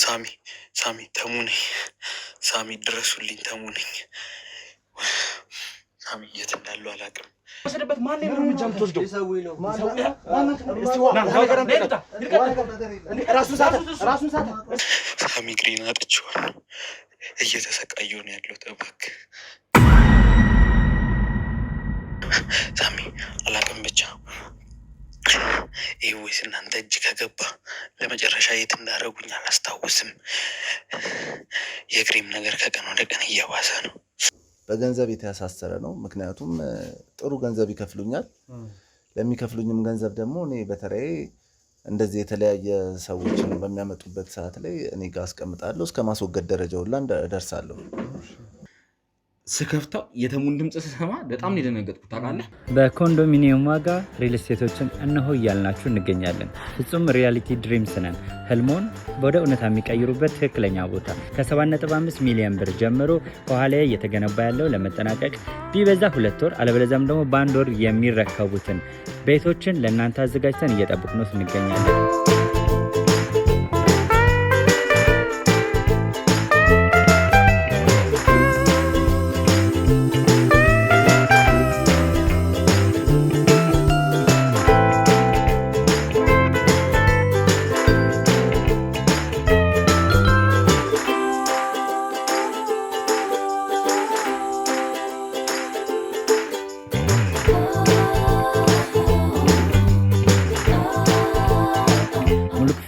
ሳሚ ተሙኔ ሳሚ ድረሱልኝ ተሙኔ ሳሚ የት እንዳሉ አላውቅም ወሰደበት ማን ነው እርምጃ የምትወስደው ይሰውይ ነው ራሱን ሳተ ሳሚ ግሪን አጥቼዋለሁ እየተሰቃየሁ ነው ያለሁት እባክህ ሳሚ አላውቅም ብቻ ወይስ እናንተ እጅ ከገባ ለመጨረሻ የት እንዳደረጉኝ አላስታውስም የግሪም ነገር ከቀን ወደ ቀን እየባሰ ነው በገንዘብ የተያሳሰረ ነው ምክንያቱም ጥሩ ገንዘብ ይከፍሉኛል ለሚከፍሉኝም ገንዘብ ደግሞ እኔ በተለይ እንደዚህ የተለያየ ሰዎችን በሚያመጡበት ሰዓት ላይ እኔ ጋር አስቀምጣለሁ እስከ ማስወገድ ደረጃው ሁላ ደርሳለሁ ስከፍታው የተሙን ድምጽ ስሰማ በጣም ነው የደነገጥኩት ታውቃለህ በኮንዶሚኒየም ዋጋ ሪል ስቴቶችን እነሆ እያልናችሁ እንገኛለን ፍጹም ሪያሊቲ ድሪምስ ነን ህልሞን ወደ እውነታ የሚቀይሩበት ትክክለኛ ቦታ ከ7.5 ሚሊዮን ብር ጀምሮ ከኋላ እየተገነባ ያለው ለመጠናቀቅ ቢበዛ 2 ወር አለበለዚያም ደግሞ በአንድ ወር የሚረከቡትን ቤቶችን ለእናንተ አዘጋጅተን እየጠበቅነው እንገኛለን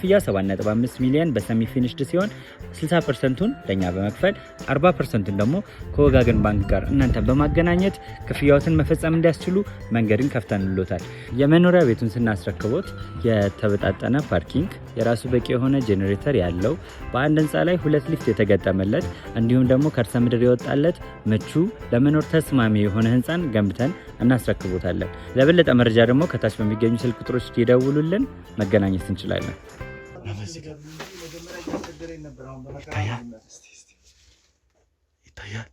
ክፍያ 7.5 ሚሊዮን በሰሚ ፊኒሽድ ሲሆን 60%ን ለኛ በመክፈል 40%ን ደግሞ ከወጋገን ባንክ ጋር እናንተ በማገናኘት ክፍያዎትን መፈጸም እንዲያስችሉ መንገድን ከፍተንልዎታል የመኖሪያ ቤቱን ስናስረክቦት የተበጣጠነ ፓርኪንግ የራሱ በቂ የሆነ ጄኔሬተር ያለው በአንድ ህንጻ ላይ 2 ሊፍት የተገጠመለት እንዲሁም ደግሞ ከርሰ ምድር የወጣለት ምቹ ለመኖር ተስማሚ የሆነ ህንጻን ገንብተን እናስረክቦታለን ለበለጠ መረጃ ደግሞ ከታች በሚገኙ ስልክ ቁጥሮች ይደውሉልን መገናኘት እንችላለን ይታያል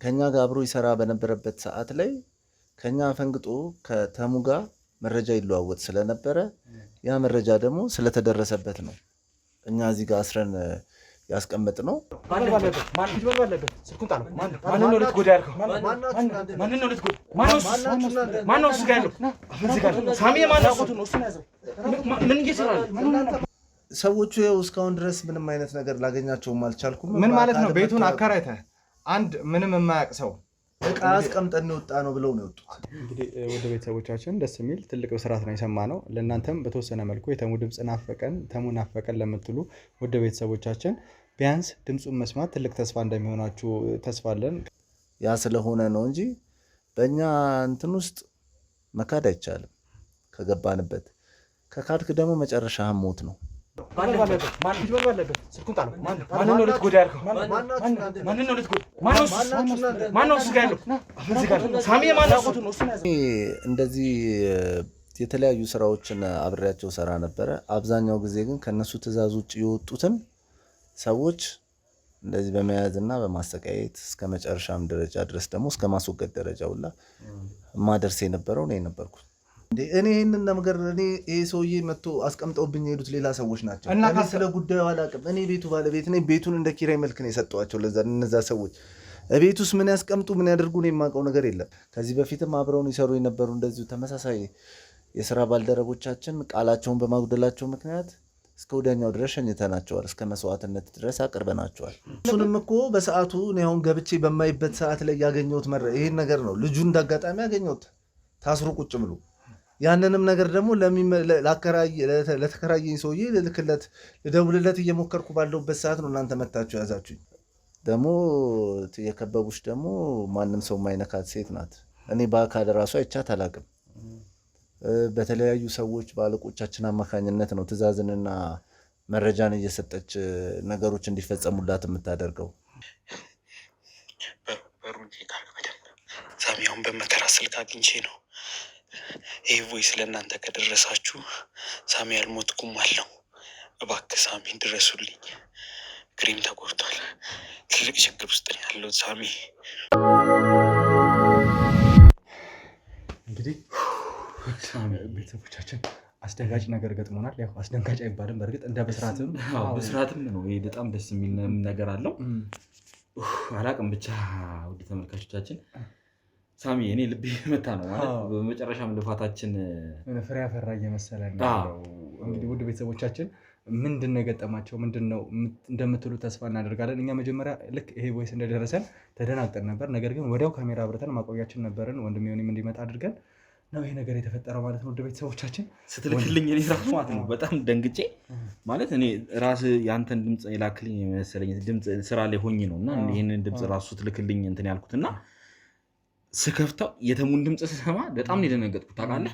ከኛ ጋር አብሮ ይሰራ በነበረበት ሰዓት ላይ ከኛ ፈንግጦ ከተሙ ጋር መረጃ ይለዋወጥ ስለነበረ ያ መረጃ ደግሞ ስለተደረሰበት ነው እኛ እዚህ ጋር አስረን ያስቀመጥ ነው ማን ባለበት ስልኩን ጣለው ማን ነው ልትጎዳ ያልከው ማን ነው ልትጎዳ ማን ነው ስጋ ያለው እዚህ ጋር ሳሚ ማን ነው እሱን ያዘው ምን ይሰራል ሰዎቹ ይኸው እስካሁን ድረስ ምንም አይነት ነገር ላገኛቸውም አልቻልኩም ምን ማለት ነው ቤቱን አከራይተህ አንድ ምንም የማያውቅ ሰው እቃ አስቀምጠን ወጣ ነው ብለው ነው የወጡት እንግዲህ ወደ ቤተሰቦቻችን ደስ የሚል ትልቅ በስራት ነው የሰማነው ለእናንተም በተወሰነ መልኩ የተሙ ድምጽ ናፈቀን ተሙ ናፈቀን ለምትሉ ወደ ቤተሰቦቻችን ቢያንስ ድምጹን መስማት ትልቅ ተስፋ እንደሚሆናችሁ ተስፋለን ያ ስለሆነ ነው እንጂ በእኛ እንትን ውስጥ መካድ አይቻልም ከገባንበት ከካድክ ደግሞ መጨረሻ ሞት ነው ማን ባለበት ስልኩን ጣለው ማን ነው ልትጎዳ ያልከው ማን ነው ልትጎዳ ማን ነው ስጋ ያለው እዚህ ጋር ሳሚ ማን ነው እሱን ያዘው እንደዚህ የተለያዩ ስራዎችን አብሬያቸው ሰራ ነበር አብዛኛው ጊዜ ግን ከነሱ ትዕዛዝ ውጭ የወጡትን ሰዎች እንደዚህ በመያዝና በማሰቃየት እስከ መጨረሻም ደረጃ ድረስ ደግሞ እስከ ማስወገድ ደረጃ ሁላ ማደርስ የነበረው ነው የነበርኩት እኔ ይሄንን ነገር እኔ ይሄ ሰውዬ መጥቶ አስቀምጠውብኝ የሄዱት ሌላ ሰዎች ናቸው እና ስለ ጉዳዩ አላውቅም እኔ ቤቱ ባለቤት ነኝ ቤቱን እንደ ኪራይ መልክ ነው የሰጠዋቸው ለነዛ ሰዎች ቤቱስ ምን ያስቀምጡ ምን ያደርጉ ነው የማውቀው ነገር የለም ከዚህ በፊትም አብረውን ይሰሩ የነበሩ እንደዚሁ ተመሳሳይ የሥራ ባልደረቦቻችን ቃላቸውን በማጉደላቸው ምክንያት እስከ ወዲያኛው ድረስ ሸኝተናቸዋል እስከ መስዋዕትነት ድረስ አቅርበናቸዋል እሱንም እኮ በሰዓቱ ነው አሁን ገብቼ በማይበት ሰዓት ላይ ያገኘሁት ይሄን ነገር ነው ልጁ እንዳጋጣሚ ያገኘሁት ታስሮ ቁጭ ብሎ ያንንም ነገር ደግሞ ለተከራየኝ ሰውዬ ልልክለት ልደውልለት እየሞከርኩ ባለውበት ሰዓት ነው እናንተ መጣችሁ ያዛችሁኝ ደግሞ የከበቡሽ ደግሞ ማንም ሰው ማይነካት ሴት ናት እኔ በአካል ራሱ አይቻት አላቅም በተለያዩ ሰዎች ባለቆቻችን አማካኝነት ነው ትዕዛዝንና መረጃን እየሰጠች ነገሮች እንዲፈጸሙላት የምታደርገው በሩን ሳሚያውን በመከራ ስልክ አግኝቼ ነው ይሄ ቮይስ ለእናንተ ከደረሳችሁ ሳሚ አልሞትኩም አለው እባክህ ሳሚ ድረሱልኝ ግሪም ተጎድቷል ትልቅ ችግር ውስጥ ነው ያለው ሳሚ እንግዲህ ቤተሰቦቻችን አስደንጋጭ ነገር ገጥሞናል። ያው አስደንጋጭ አይባልም በእርግጥ እንደ ብስራትም ነው። ይሄ በጣም ደስ የሚል ነገር አለው። አላቅም ብቻ ውድ ተመልካቾቻችን ሳሚ እኔ ልቤ መታ ነው ማለት በመጨረሻም ልፋታችን ፍሬ ያፈራ እየመሰለ ነው። እንግዲህ ውድ ቤተሰቦቻችን ምንድነው የገጠማቸው ምንድነው እንደምትሉ ተስፋ እናደርጋለን። እኛ መጀመሪያ ልክ ይሄ ቮይስ እንደደረሰን ተደናግጠን ነበር። ነገር ግን ወዲያው ካሜራ አብርተን ማቆያችን ነበርን ወንድሜ ዮኒም እንዲመጣ አድርገን ነው ይሄ ነገር የተፈጠረው ማለት ነው። ውድ ቤተሰቦቻችን ስትልክልኝ እኔ ራሱ ማለት ነው በጣም ደንግጬ ማለት እኔ ራስ ያንተን ድምጽ የላክልኝ መሰለኝ ድምጽ ስራ ላይ ሆኜ ነውና ይሄንን ድምጽ ራሱ ስትልክልኝ እንትን ያልኩትና ስከፍተው የተሙን ድምጽ ስሰማ በጣም ነው የደነገጥኩት። ታውቃለህ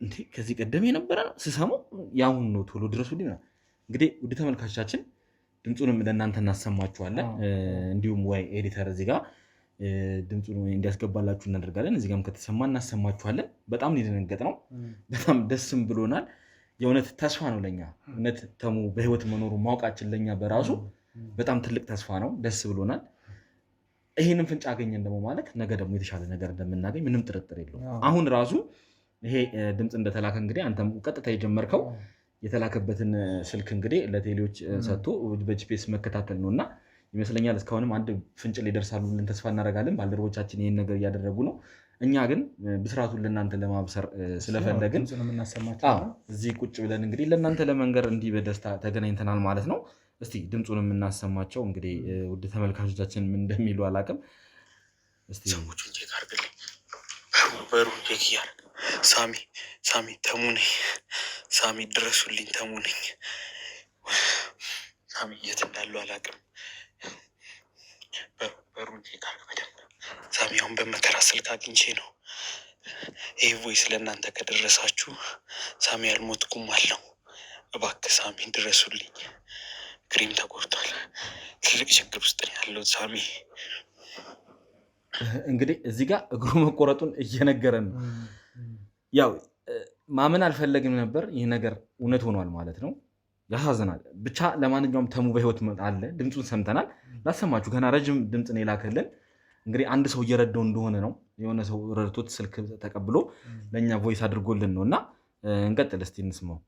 እንዴ ከዚህ ቀደም የነበረ ነው ስሰማው ያሁን ነው ቶሎ ድረሱልኝ ነው። እንግዲህ ውድ ተመልካቾቻችን ድምጹንም ለእናንተ እናሰማችኋለን። እንዲሁም ወይ ኤዲተር እዚህ ጋር ድምጹን እንዲያስገባላችሁ እናደርጋለን። እዚህ ጋርም ከተሰማ እናሰማችኋለን። በጣም ነው የደነገጥነው። በጣም ደስም ብሎናል። የእውነት ተስፋ ነው ለኛ እውነት ተሙ በህይወት መኖሩ ማውቃችን ለኛ በራሱ በጣም ትልቅ ተስፋ ነው። ደስ ብሎናል። ይሄንን ፍንጭ አገኘን ደግሞ ማለት ነገ ደግሞ የተሻለ ነገር እንደምናገኝ ምንም ጥርጥር የለውም። አሁን ራሱ ይሄ ድምጽ እንደተላከ እንግዲህ አንተም ቀጥታ የጀመርከው የተላከበትን ስልክ እንግዲህ ለቴሌዎች ሰጥቶ በጂፒኤስ መከታተል ነውና ይመስለኛል እስካሁንም አንድ ፍንጭ ሊደርሳሉ ብለን ተስፋ እናደርጋለን። ባልደረቦቻችን ይሄን ነገር እያደረጉ ነው። እኛ ግን ብስራቱን ለእናንተ ለማብሰር ስለፈለግን እዚህ ቁጭ ብለን እንግዲህ ለእናንተ ለመንገር እንዲህ በደስታ ተገናኝተናል ማለት ነው። እስቲ ድምጹን የምናሰማቸው እንግዲህ ውድ ተመልካቾቻችን ምን እንደሚሉ አላውቅም። እስቲ ሰዎቹን ቼክ አድርግልኝ። በሩን ቼክ እያደረግ ሳሚ ተሙ ነኝ። ሳሚ ድረሱልኝ ተሙ ነኝ። ሳሚ የት እንዳሉ አላውቅም። በሩን ቼክ አድርግ በደንብ ሳሚ። አሁን በመከራ ስልክ አግኝቼ ነው። ይህ ቮይስ ለእናንተ ከደረሳችሁ ሳሚ አልሞትኩም አለው። እባክህ ሳሚ ድረሱልኝ። ግሪም ተቆርጧል። ትልቅ ችግር ውስጥ ነው ያለው ሳሚ። እንግዲህ እዚህ ጋር እግሩ መቆረጡን እየነገረን ነው። ያው ማመን አልፈለግም ነበር። ይህ ነገር እውነት ሆኗል ማለት ነው። ያሳዝናል። ብቻ ለማንኛውም ተሙ በህይወት አለ። ድምፁን ሰምተናል። ላሰማችሁ ገና ረጅም ድምፅ ነው የላከልን። እንግዲህ አንድ ሰው እየረዳው እንደሆነ ነው። የሆነ ሰው ረድቶት ስልክ ተቀብሎ ለእኛ ቮይስ አድርጎልን ነው እና እንቀጥል እስቲ እንስማው።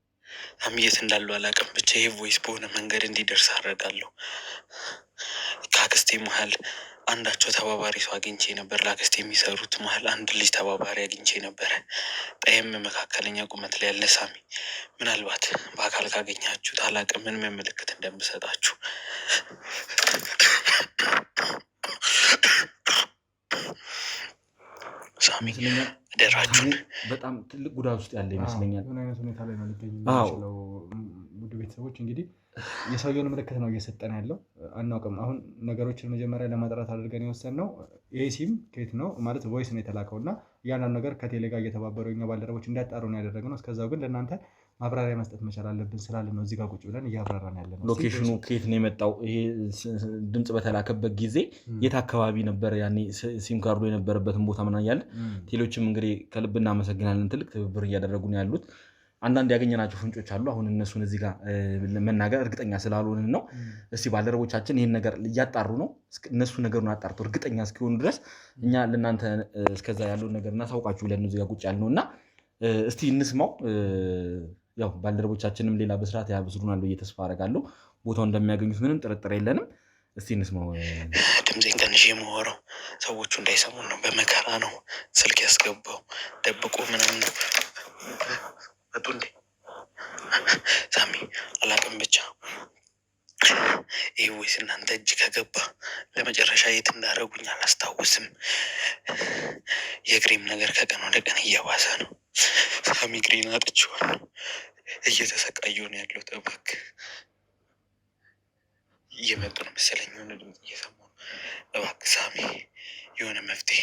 የት እንዳሉ አላውቅም። ብቻ ይህ ቮይስ በሆነ መንገድ እንዲደርስ አደርጋለሁ። ከአክስቴ መሀል አንዳቸው ተባባሪ ሰው አግኝቼ ነበር። ለአክስቴ የሚሰሩት መሀል አንድ ልጅ ተባባሪ አግኝቼ ነበረ። ጠየም መካከለኛ ቁመት ላይ ያለ ሳሚ። ምናልባት በአካል ካገኛችሁት አላውቅም ምን ምልክት እንደምሰጣችሁ። ሳሚ ደራችሁን በጣም ትልቅ ጉዳት ውስጥ ያለ ይመስለኛል። ምን አይነት ሁኔታ ላይ ነው ሊገኝ የሚችለው? ውድ ቤተሰቦች እንግዲህ የሰውየውን ምልክት ነው እየሰጠን ያለው። አናውቅም። አሁን ነገሮችን መጀመሪያ ለማጥራት አድርገን የወሰንነው ይሄ ሲም ከየት ነው ማለት ቮይስ ነው የተላከው እና እያንዳንዱ ነገር ከቴሌ ጋር እየተባበሩ የኛ ባልደረቦች እንዲያጣሩ ነው ያደረግነው። እስከዛው ግን ለእናንተ ማብራሪያ መስጠት መቻል አለብን ስላለ ነው እዚህ ጋር ቁጭ ብለን እያብራራን ያለ ነው። ሎኬሽኑ ከየት ነው የመጣው? ይሄ ድምፅ በተላከበት ጊዜ የት አካባቢ ነበር? ያኔ ሲም ካርዱ የነበረበትን ቦታ ምናምን ያለ ቴሌዎችም እንግዲህ ከልብ እናመሰግናለን። ትልቅ ትብብር እያደረጉ ነው ያሉት። አንዳንድ ያገኘናቸው ፍንጮች አሉ። አሁን እነሱን እዚህ ጋር መናገር እርግጠኛ ስላልሆንን ነው። እስቲ ባልደረቦቻችን ይህን ነገር እያጣሩ ነው። እነሱ ነገሩን አጣርተው እርግጠኛ እስኪሆኑ ድረስ እኛ ለእናንተ እስከዛ ያለውን ነገር እናሳውቃችሁ ብለን እዚህ ጋር ቁጭ ያልነው እና እስቲ እንስማው። ያው ባልደረቦቻችንም ሌላ በስርዓት ያብስሩናል ብዬ ተስፋ አደርጋለሁ። ቦታው እንደሚያገኙት ምንም ጥርጥር የለንም። እስቲ እንስማው። ድምፄን ቀንሼ የማወራው ሰዎቹ እንዳይሰሙን ነው። በመከራ ነው ስልክ ያስገባው ደብቆ ምናምን ነው። መጡ እንዴ? ሳሚ አላውቅም። ብቻ ይህ ቮይስ እናንተ እጅ ከገባ ለመጨረሻ የት እንዳደረጉኝ አላስታውስም። የግሬም ነገር ከቀን ወደ ቀን እየባሰ ነው። ሳሚ ግሬን አጥቼዋለሁ። እየተሰቃየሁ ነው ያለው። እባክህ እየመጡ ነው መሰለኝ። የሆነ ድምፅ እየሰማሁ ነው። እባክህ ሳሚ የሆነ መፍትሄ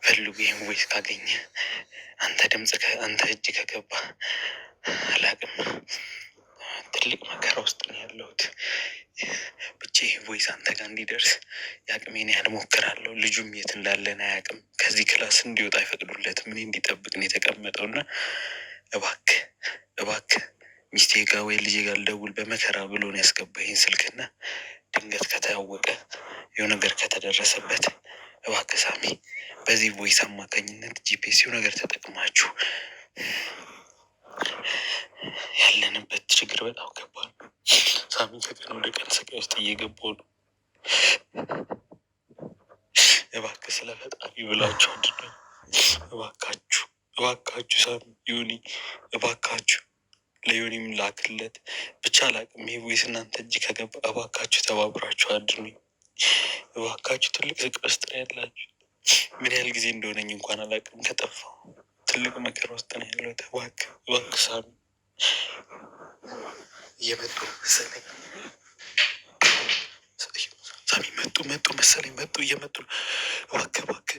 ፈልጉ። ይህን ቮይስ ካገኘ አንተ እጅ ከገባ አላውቅም። ትልቅ መከራ ውስጥ ነው ያለሁት። ብቻ ይህ ቮይስ አንተ ጋር እንዲደርስ የአቅሜን ያህል ሞክራለሁ። ልጁም የት እንዳለን አያውቅም። ከዚህ ክላስ እንዲወጣ አይፈቅዱለትም። እኔ እንዲጠብቅ ነው የተቀመጠው እና እባክህ ሚስቴ ጋር ወይ ልጄ ጋር ልደውል በመከራ ብሎ ነው ያስገባኝ ስልክና ድንገት ከታወቀ የሆነ ነገር ከተደረሰበት እባክህ ሳሚ በዚህ ቮይስ አማካኝነት ጂፒኤስ ነገር ተጠቅማችሁ ያለንበት ችግር በጣም ከባድ ነው። ሳሚ ከቀን ወደ ቀን ስቃይ ውስጥ እየገባሁ ነው። እባክህ ስለ ፈጣሪ ብላችሁ አድርጉኝ። እባካችሁ ሳሚ ዮኒ እባካችሁ ለዮኒም ላክለት ብቻ ላቅም ቮይስ እናንተ እጅ ከገባ እባካችሁ ተባብራችሁ አድኑኝ። እባካችሁ ትልቅ ስቃይ ውስጥ ነው ያላችሁ። ምን ያህል ጊዜ እንደሆነኝ እንኳን አላውቅም ከጠፋሁ። ትልቅ መከራ ውስጥ ነው ያለው። እባክህ ሳሚ እየመጡ መሰለኝ። ሳሚ መጡ መሰለኝ። እየመጡ ነው። እባክህ መጡ።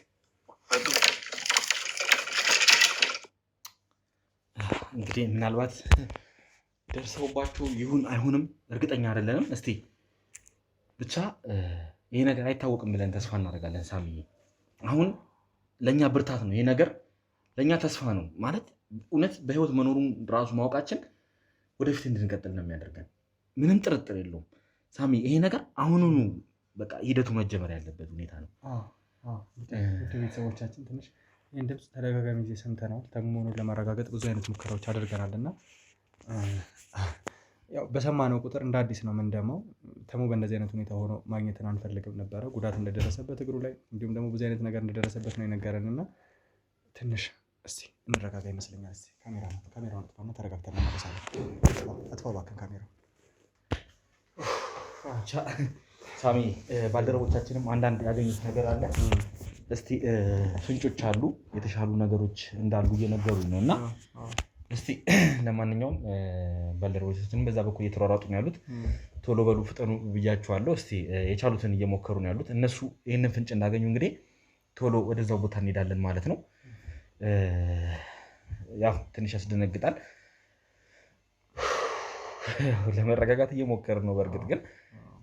እንግዲህ ምናልባት ደርሰውባቸው ይሁን አይሁንም እርግጠኛ አይደለንም። እስቲ ብቻ ይሄ ነገር አይታወቅም ብለን ተስፋ እናደርጋለን። ሳሚ አሁን ለእኛ ብርታት ነው፣ ይሄ ነገር ለእኛ ተስፋ ነው ማለት እውነት በህይወት መኖሩን ራሱ ማወቃችን ወደፊት እንድንቀጥል ነው የሚያደርገን። ምንም ጥርጥር የለውም። ሳሚ ይሄ ነገር አሁኑኑ በቃ ሂደቱ መጀመር ያለበት ሁኔታ ነው። ውድ ቤተሰቦቻችን ትንሽ ይህን ድምፅ ተደጋጋሚ ጊዜ ሰምተነዋል። ተግሞኑን ለማረጋገጥ ብዙ አይነት ሙከራዎች አድርገናል እና ያው በሰማነው ቁጥር እንደ አዲስ ነው ምንደማው። ተሙ በእንደዚህ አይነት ሁኔታ ሆኖ ማግኘትን አንፈልግም ነበረ። ጉዳት እንደደረሰበት እግሩ ላይ እንዲሁም ደግሞ ብዙ አይነት ነገር እንደደረሰበት ነው የነገረን እና ትንሽ እስቲ እንረጋጋ ይመስለኛል። እስቲ ካሜራውን አጥፋና ተረጋግተን እንመለሳለን። አጥፋው እባክህን ካሜራውን። ሳሚ ባልደረቦቻችንም አንዳንድ ያገኙት ነገር አለ። እስቲ ፍንጮች አሉ፣ የተሻሉ ነገሮች እንዳሉ እየነገሩኝ ነው እና እስቲ ለማንኛውም ባልደረቦቻችንም በዛ በኩል እየተሯሯጡ ነው ያሉት። ቶሎ በሉ ፍጠኑ ብያቸዋለሁ። እስቲ የቻሉትን እየሞከሩ ነው ያሉት። እነሱ ይህንን ፍንጭ እንዳገኙ እንግዲህ ቶሎ ወደዛው ቦታ እንሄዳለን ማለት ነው። ያው ትንሽ ያስደነግጣል። ለመረጋጋት እየሞከር ነው። በእርግጥ ግን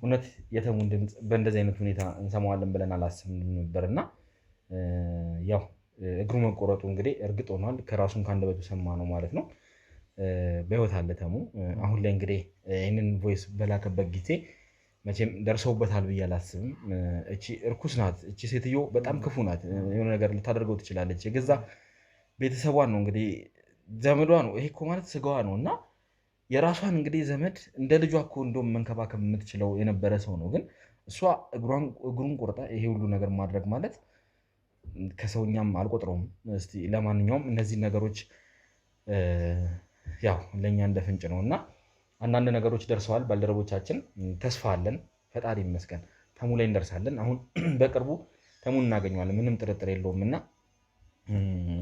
እውነት የተሙን ድምፅ በእንደዚህ አይነት ሁኔታ እንሰማዋለን ብለን አላሰብንም ነበር እና ያው እግሩ መቆረጡ እንግዲህ እርግጥ ሆኗል። ከራሱን ከአንደበቱ ሰማ ነው ማለት ነው። በህይወት አለ ተሙ። አሁን ላይ እንግዲህ ይህንን ቮይስ በላከበት ጊዜ መቼም ደርሰውበታል ብዬ አላስብም። እቺ እርኩስ ናት። እቺ ሴትዮ በጣም ክፉ ናት። የሆነ ነገር ልታደርገው ትችላለች። የገዛ ቤተሰቧን ነው እንግዲህ ዘመዷ ነው። ይሄ እኮ ማለት ስጋዋ ነው እና የራሷን እንግዲህ ዘመድ እንደ ልጇ እኮ እንደውም መንከባከብ የምትችለው የነበረ ሰው ነው። ግን እሷ እግሩን ቆርጣ ይሄ ሁሉ ነገር ማድረግ ማለት ከሰውኛም አልቆጥረውም። እስቲ ለማንኛውም እነዚህ ነገሮች ያው ለእኛ እንደ ፍንጭ ነው እና አንዳንድ ነገሮች ደርሰዋል። ባልደረቦቻችን ተስፋ አለን። ፈጣሪ ይመስገን ተሙ ላይ እንደርሳለን። አሁን በቅርቡ ተሙን እናገኘዋለን፣ ምንም ጥርጥር የለውም እና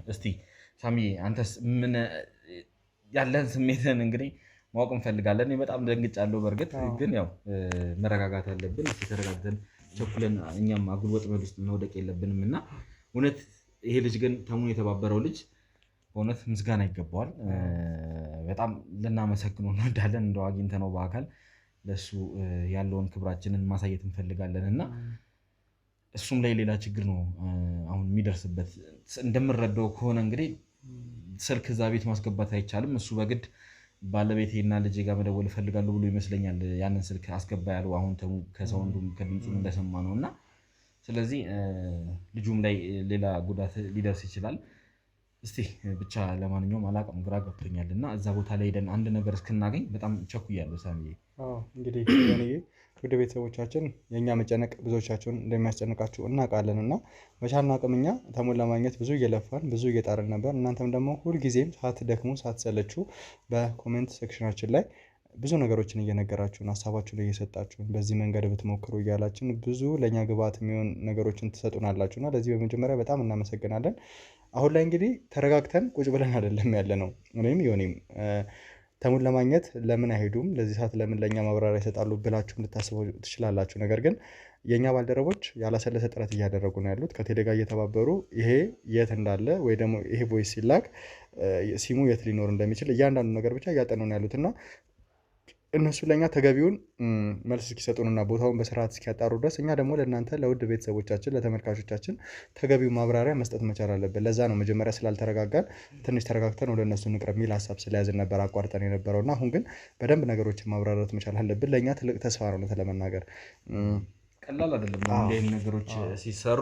እስቲ ሳሚ አንተስ ምን ያለን ስሜትን እንግዲህ ማወቅ እንፈልጋለን። በጣም ደንግጫለሁ። በእርግጥ ግን ያው መረጋጋት አለብን። እስቲ ተረጋግተን ቸኩለን እኛም አጉል ወጥመድ ውስጥ መውደቅ የለብንም እና እውነት ይሄ ልጅ ግን ተሙን የተባበረው ልጅ በእውነት ምስጋና ይገባዋል። በጣም ልናመሰግነው እንወዳለን። እንደው አግኝተነው በአካል ለእሱ ያለውን ክብራችንን ማሳየት እንፈልጋለን እና እሱም ላይ ሌላ ችግር ነው አሁን የሚደርስበት። እንደምንረዳው ከሆነ እንግዲህ ስልክ እዛ ቤት ማስገባት አይቻልም። እሱ በግድ ባለቤቴና ልጄ ጋር መደወል እፈልጋለሁ ብሎ ይመስለኛል ያንን ስልክ አስገባ ያለው አሁን ተሙ ከሰውንዱም ከድምፁም እንደሰማ ነው እና ስለዚህ ልጁም ላይ ሌላ ጉዳት ሊደርስ ይችላል። እስቲ ብቻ ለማንኛውም አላቅም፣ ግራ ገብቶኛል እና እዛ ቦታ ላይ ሄደን አንድ ነገር እስክናገኝ በጣም ቸኩያለሁ። ሳሚዬ እንግዲህ ወደ ቤተሰቦቻችን የእኛ መጨነቅ ብዙዎቻችሁን እንደሚያስጨንቃችሁ እናውቃለን እና በቻልነው አቅም እኛ ተሙን ለማግኘት ብዙ እየለፋን ብዙ እየጣርን ነበር። እናንተም ደግሞ ሁልጊዜም ሳትደክሙ ሳትሰለችሁ በኮሜንት ሴክሽናችን ላይ ብዙ ነገሮችን እየነገራችሁን ሀሳባችሁን እየሰጣችሁን በዚህ መንገድ ብትሞክሩ እያላችን ብዙ ለእኛ ግብዓት የሚሆን ነገሮችን ትሰጡናላችሁ እና ለዚህ በመጀመሪያ በጣም እናመሰግናለን። አሁን ላይ እንግዲህ ተረጋግተን ቁጭ ብለን አይደለም ያለ ነው። እኔም ዮኒም ተሙን ለማግኘት ለምን አይሄዱም ለዚህ ሰዓት ለምን ለእኛ ማብራሪያ ይሰጣሉ ብላችሁ ልታስቡ ትችላላችሁ። ነገር ግን የእኛ ባልደረቦች ያላሰለሰ ጥረት እያደረጉ ነው ያሉት ከቴሌ ጋር እየተባበሩ ይሄ የት እንዳለ ወይ ደግሞ ይሄ ቮይስ ሲላክ ሲሙ የት ሊኖር እንደሚችል እያንዳንዱ ነገር ብቻ እያጠኑ ነው ያሉት እና እነሱ ለእኛ ተገቢውን መልስ እስኪሰጡንና ቦታውን በስርዓት እስኪያጣሩ ድረስ እኛ ደግሞ ለእናንተ ለውድ ቤተሰቦቻችን ለተመልካቾቻችን ተገቢው ማብራሪያ መስጠት መቻል አለብን። ለዛ ነው መጀመሪያ ስላልተረጋጋን ትንሽ ተረጋግተን ወደ እነሱ እንቅረብ የሚል ሀሳብ ስለያዝን ነበር አቋርጠን የነበረው እና አሁን ግን በደንብ ነገሮችን ማብራራት መቻል አለብን። ለእኛ ትልቅ ተስፋ ነው ለመናገር ቀላል አይደለም። ይህም ነገሮች ሲሰሩ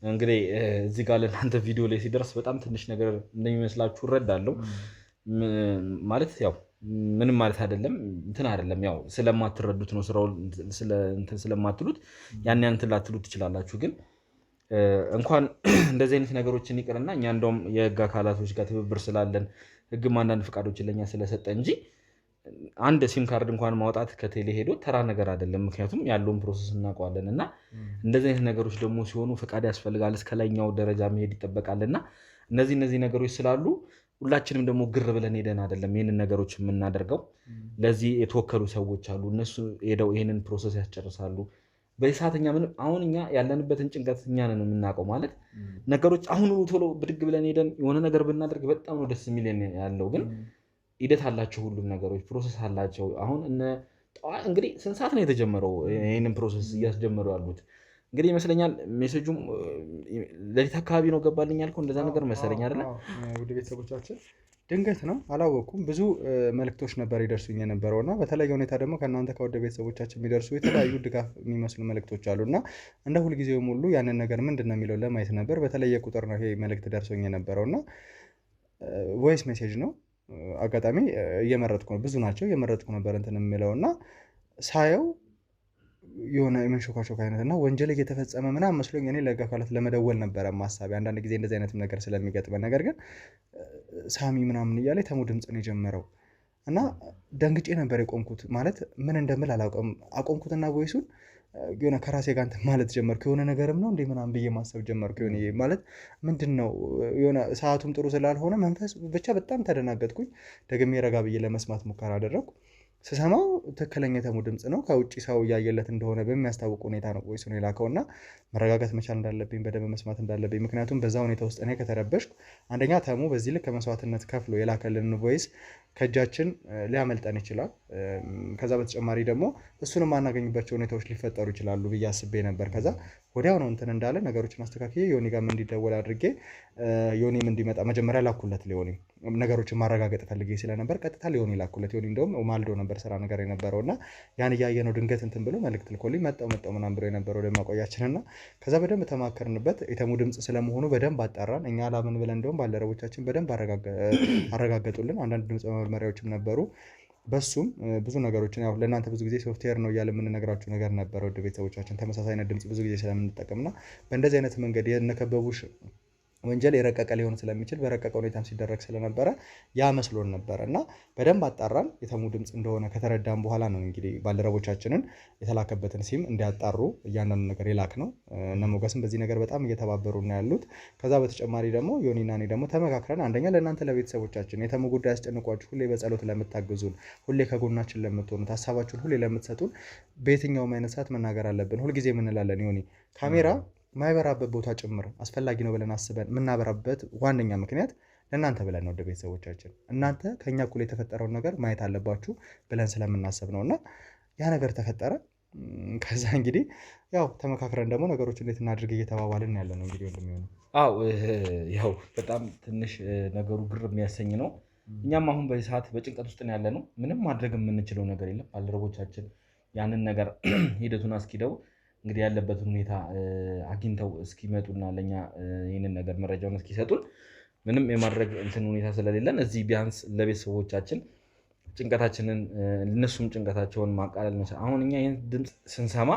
እንግዲህ እዚህ ጋር ለእናንተ ቪዲዮ ላይ ሲደርስ በጣም ትንሽ ነገር እንደሚመስላችሁ እረዳለሁ። ማለት ያው ምንም ማለት አይደለም እንትን አይደለም ያው ስለማትረዱት ነው ስራው እንትን ስለማትሉት ያን እንትን ላትሉት ትችላላችሁ። ግን እንኳን እንደዚህ አይነት ነገሮችን ይቅርና እኛ እንደውም የህግ አካላቶች ጋር ትብብር ስላለን ህግም አንዳንድ ፍቃዶችን ለኛ ስለሰጠ እንጂ አንድ ሲም ካርድ እንኳን ማውጣት ከቴሌ ሄዶ ተራ ነገር አይደለም። ምክንያቱም ያለውን ፕሮሰስ እናውቀዋለን እና እንደዚህ አይነት ነገሮች ደግሞ ሲሆኑ ፍቃድ ያስፈልጋል፣ እስከላይኛው ደረጃ መሄድ ይጠበቃልና እነዚህ ነገሮች ስላሉ ሁላችንም ደግሞ ግር ብለን ሄደን አይደለም ይሄንን ነገሮች የምናደርገው። ለዚህ የተወከሉ ሰዎች አሉ፣ እነሱ ሄደው ይሄንን ፕሮሰስ ያስጨርሳሉ። በዚህ ሰዓት እኛ ምንም አሁን እኛ ያለንበትን ጭንቀት እኛ ነን የምናውቀው። ማለት ነገሮች አሁን ቶሎ ብድግ ብለን ሄደን የሆነ ነገር ብናደርግ በጣም ነው ደስ የሚለን ያለው። ግን ሂደት አላቸው፣ ሁሉም ነገሮች ፕሮሰስ አላቸው። አሁን እንግዲህ ስንት ሰዓት ነው የተጀመረው ይሄንን ፕሮሰስ እያስጀመሩ ያሉት? እንግዲህ ይመስለኛል ሜሴጁም ለሊት አካባቢ ነው ገባልኝ ያልከው እንደዛ ነገር መሰለኝ አይደለ? ውድ ቤተሰቦቻችን ድንገት ነው አላወኩም። ብዙ መልእክቶች ነበር ይደርሱኝ የነበረው እና በተለየ ሁኔታ ደግሞ ከእናንተ ከወደ ቤተሰቦቻችን የሚደርሱ የተለያዩ ድጋፍ የሚመስሉ መልእክቶች አሉ እና እንደ ሁልጊዜውም ሁሉ ያንን ነገር ምንድን ነው የሚለው ለማየት ነበር። በተለየ ቁጥር ነው ይሄ መልእክት ደርሶኝ የነበረው እና ቮይስ ሜሴጅ ነው። አጋጣሚ እየመረጥኩ ነው፣ ብዙ ናቸው እየመረጥኩ ነበር እንትን የሚለው እና ሳየው የሆነ የመንሾካሾክ አይነት እና ወንጀል እየተፈጸመ ምናምን መስሎኝ እኔ ለህግ አካላት ለመደወል ነበረ ማሳቢ። አንዳንድ ጊዜ እንደዚህ አይነት ነገር ስለሚገጥመን፣ ነገር ግን ሳሚ ምናምን እያለ የተሙ ድምፅ ነው የጀመረው እና ደንግጬ ነበር የቆምኩት። ማለት ምን እንደምል አላውቅም። አቆምኩትና ቮይሱን የሆነ ከራሴ ጋር እንትን ማለት ጀመርኩ። የሆነ ነገርም ነው እንዴ ምናምን ብዬ ማሰብ ጀመርኩ። የሆነ ማለት ምንድን ነው የሆነ ሰዓቱም ጥሩ ስላልሆነ መንፈስ ብቻ በጣም ተደናገጥኩኝ። ደግሜ ረጋ ብዬ ለመስማት ሙከራ አደረግኩ። ስሰማው ትክክለኛ የተሙ ድምፅ ነው። ከውጭ ሰው እያየለት እንደሆነ በሚያስታውቅ ሁኔታ ነው ቮይሱን የላከው እና መረጋጋት መቻል እንዳለብኝ በደንብ መስማት እንዳለብኝ። ምክንያቱም በዛ ሁኔታ ውስጥ እኔ ከተረበሽኩ አንደኛ ተሙ በዚህ ልክ ከመስዋዕትነት ከፍሎ የላከልን ቮይስ ከእጃችን ሊያመልጠን ይችላል። ከዛ በተጨማሪ ደግሞ እሱን የማናገኝባቸው ሁኔታዎች ሊፈጠሩ ይችላሉ ብዬ አስቤ ነበር። ከዛ ወዲያው ነው እንትን እንዳለ ነገሮችን አስተካክዬ ዮኒ ጋርም እንዲደወል አድርጌ ዮኒም እንዲመጣ መጀመሪያ ላኩለት። ሊሆኒ ነገሮችን ማረጋገጥ ፈልጌ ስለነበር ቀጥታ ሊሆኒ ላኩለት። ዮኒ እንደውም ማልዶ ነበር ስራ ነገር የነበረው እና ያን እያየ ነው ድንገት እንትን ብሎ መልእክት ልኮልኝ መጣው ምናምን ብሎ የነበረው ወደ ማቆያችን እና ከዛ በደንብ ተማከርንበት። የተሙ ድምፅ ስለመሆኑ በደንብ አጣራን። እኛ አላምን ብለን እንደውም ባልደረቦቻችን በደንብ አረጋገጡልን። አንዳንድ ድምፅ መመሪያዎችም ነበሩ። በሱም ብዙ ነገሮችን ያው ለእናንተ ብዙ ጊዜ ሶፍትዌር ነው እያለ የምንነግራችሁ ነገር ነበረ። ወደ ቤተሰቦቻችን ተመሳሳይ አይነት ድምፅ ብዙ ጊዜ ስለምንጠቀምና በእንደዚህ አይነት መንገድ የነከበቡሽ ወንጀል የረቀቀ ሊሆን ስለሚችል በረቀቀ ሁኔታም ሲደረግ ስለነበረ ያ መስሎን ነበረ እና በደንብ አጣራን። የተሙ ድምፅ እንደሆነ ከተረዳን በኋላ ነው እንግዲህ ባልደረቦቻችንን የተላከበትን ሲም እንዲያጣሩ እያንዳንዱ ነገር የላክ ነው። እነ ሞገስም በዚህ ነገር በጣም እየተባበሩ ነው ያሉት። ከዛ በተጨማሪ ደግሞ ዮኒና እኔ ደግሞ ተመካክረን አንደኛ ለእናንተ ለቤተሰቦቻችን የተሙ ጉዳይ ያስጨንቋችሁ ሁሌ በጸሎት ለምታግዙን፣ ሁሌ ከጎናችን ለምትሆኑት፣ ሀሳባችሁን ሁሌ ለምትሰጡን በየትኛውም አይነት ሰዓት መናገር አለብን። ሁልጊዜ የምንላለን ዮኒ ካሜራ ማይበራበት ቦታ ጭምር አስፈላጊ ነው ብለን አስበን የምናበራበት ዋነኛ ምክንያት ለእናንተ ብለን ነው። ወደ ቤተሰቦቻችን እናንተ ከኛ እኩል የተፈጠረውን ነገር ማየት አለባችሁ ብለን ስለምናስብ ነው እና ያ ነገር ተፈጠረ። ከዛ እንግዲህ ያው ተመካክረን ደግሞ ነገሮች እንዴት እናድርግ እየተባባልን ያለ ነው እንግዲህ ወንድም ይሆነ። አዎ ያው በጣም ትንሽ ነገሩ ግር የሚያሰኝ ነው። እኛም አሁን በዚህ ሰዓት በጭንቀት ውስጥ ያለ ነው። ምንም ማድረግ የምንችለው ነገር የለም። ባልደረቦቻችን ያንን ነገር ሂደቱን አስኪደው እንግዲህ ያለበትን ሁኔታ አግኝተው እስኪመጡና ለኛ ይህንን ነገር መረጃውን እስኪሰጡን ምንም የማድረግ እንትን ሁኔታ ስለሌለን እዚህ ቢያንስ ለቤተሰቦቻችን ጭንቀታችንን እነሱም ጭንቀታቸውን ማቃለል ነው። አሁን እኛ ይህን ድምፅ ስንሰማ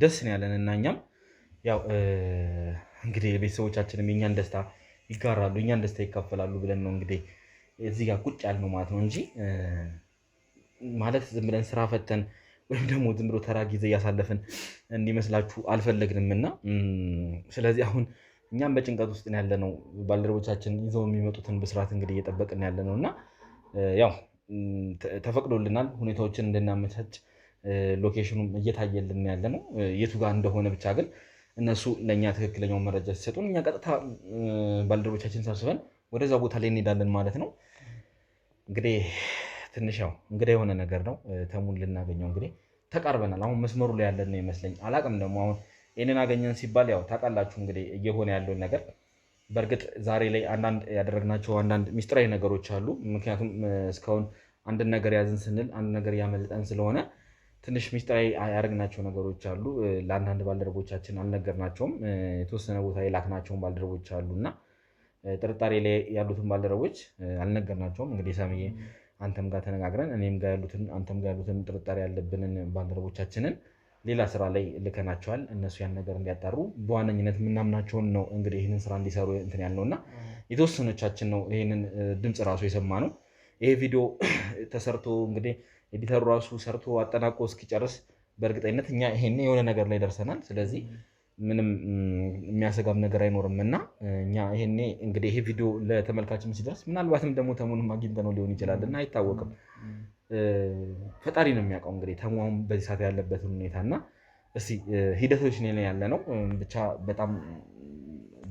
ደስ ነው ያለን እና እኛም ያው እንግዲህ ቤተሰቦቻችንም የኛን ደስታ ይጋራሉ፣ የኛን ደስታ ይካፈላሉ ብለን ነው እንግዲህ እዚህ ጋር ቁጭ ያልነው ማለት ነው እንጂ ማለት ዝም ብለን ስራ ፈተን ወይም ደግሞ ዝም ብሎ ተራ ጊዜ እያሳለፍን እንዲመስላችሁ አልፈለግንም እና ስለዚህ አሁን እኛም በጭንቀት ውስጥ ያለ ነው። ባልደረቦቻችን ይዘው የሚመጡትን ብስራት እንግዲህ እየጠበቅን ያለ ነው እና ያው ተፈቅዶልናል ሁኔታዎችን እንድናመቻች ሎኬሽኑም እየታየልን ያለ ነው። የቱ ጋር እንደሆነ ብቻ ግን እነሱ ለእኛ ትክክለኛውን መረጃ ሲሰጡን እኛ ቀጥታ ባልደረቦቻችን ሰብስበን ወደዛ ቦታ ላይ እንሄዳለን ማለት ነው። እንግዲህ ትንሽ ያው እንግዲህ የሆነ ነገር ነው። ተሙን ልናገኘው እንግዲህ ተቃርበናል። አሁን መስመሩ ላይ ያለን ነው ይመስለኝ። አላቅም ደግሞ አሁን ይህንን አገኘን ሲባል ያው ታውቃላችሁ እንግዲህ እየሆነ ያለውን ነገር። በእርግጥ ዛሬ ላይ አንዳንድ ያደረግናቸው አንዳንድ ሚስጥራዊ ነገሮች አሉ። ምክንያቱም እስካሁን አንድን ነገር ያዝን ስንል አንድ ነገር ያመልጠን ስለሆነ ትንሽ ሚስጥራዊ ያደረግናቸው ነገሮች አሉ። ለአንዳንድ ባልደረቦቻችን አልነገርናቸውም። የተወሰነ ቦታ የላክናቸውን ባልደረቦች አሉ እና ጥርጣሬ ላይ ያሉትን ባልደረቦች አልነገርናቸውም። እንግዲህ ሳሚዬ አንተም ጋር ተነጋግረን እኔም ጋር ያሉትን አንተም ጋር ያሉትን ጥርጣሬ ያለብንን ባልደረቦቻችንን ሌላ ስራ ላይ ልከናቸዋል። እነሱ ያን ነገር እንዲያጣሩ በዋነኝነት የምናምናቸውን ነው እንግዲህ ይህንን ስራ እንዲሰሩ እንትን ያልነው እና የተወሰኖቻችን ነው ይህንን ድምፅ ራሱ የሰማ ነው። ይሄ ቪዲዮ ተሰርቶ እንግዲህ ኤዲተሩ ራሱ ሰርቶ አጠናቆ እስኪጨርስ በእርግጠኝነት እኛ ይሄኔ የሆነ ነገር ላይ ደርሰናል። ስለዚህ ምንም የሚያሰጋም ነገር አይኖርም እና እኛ ይሄኔ እንግዲህ ይሄ ቪዲዮ ለተመልካችም ሲደርስ ምናልባትም ደግሞ ተሙንም አግኝተነው ሊሆን ይችላል እና አይታወቅም። ፈጣሪ ነው የሚያውቀው እንግዲህ ተሙም በዚህ ሰዓት ያለበትን ሁኔታ እና እስቲ ሂደቶች ላይ ያለ ነው። ብቻ በጣም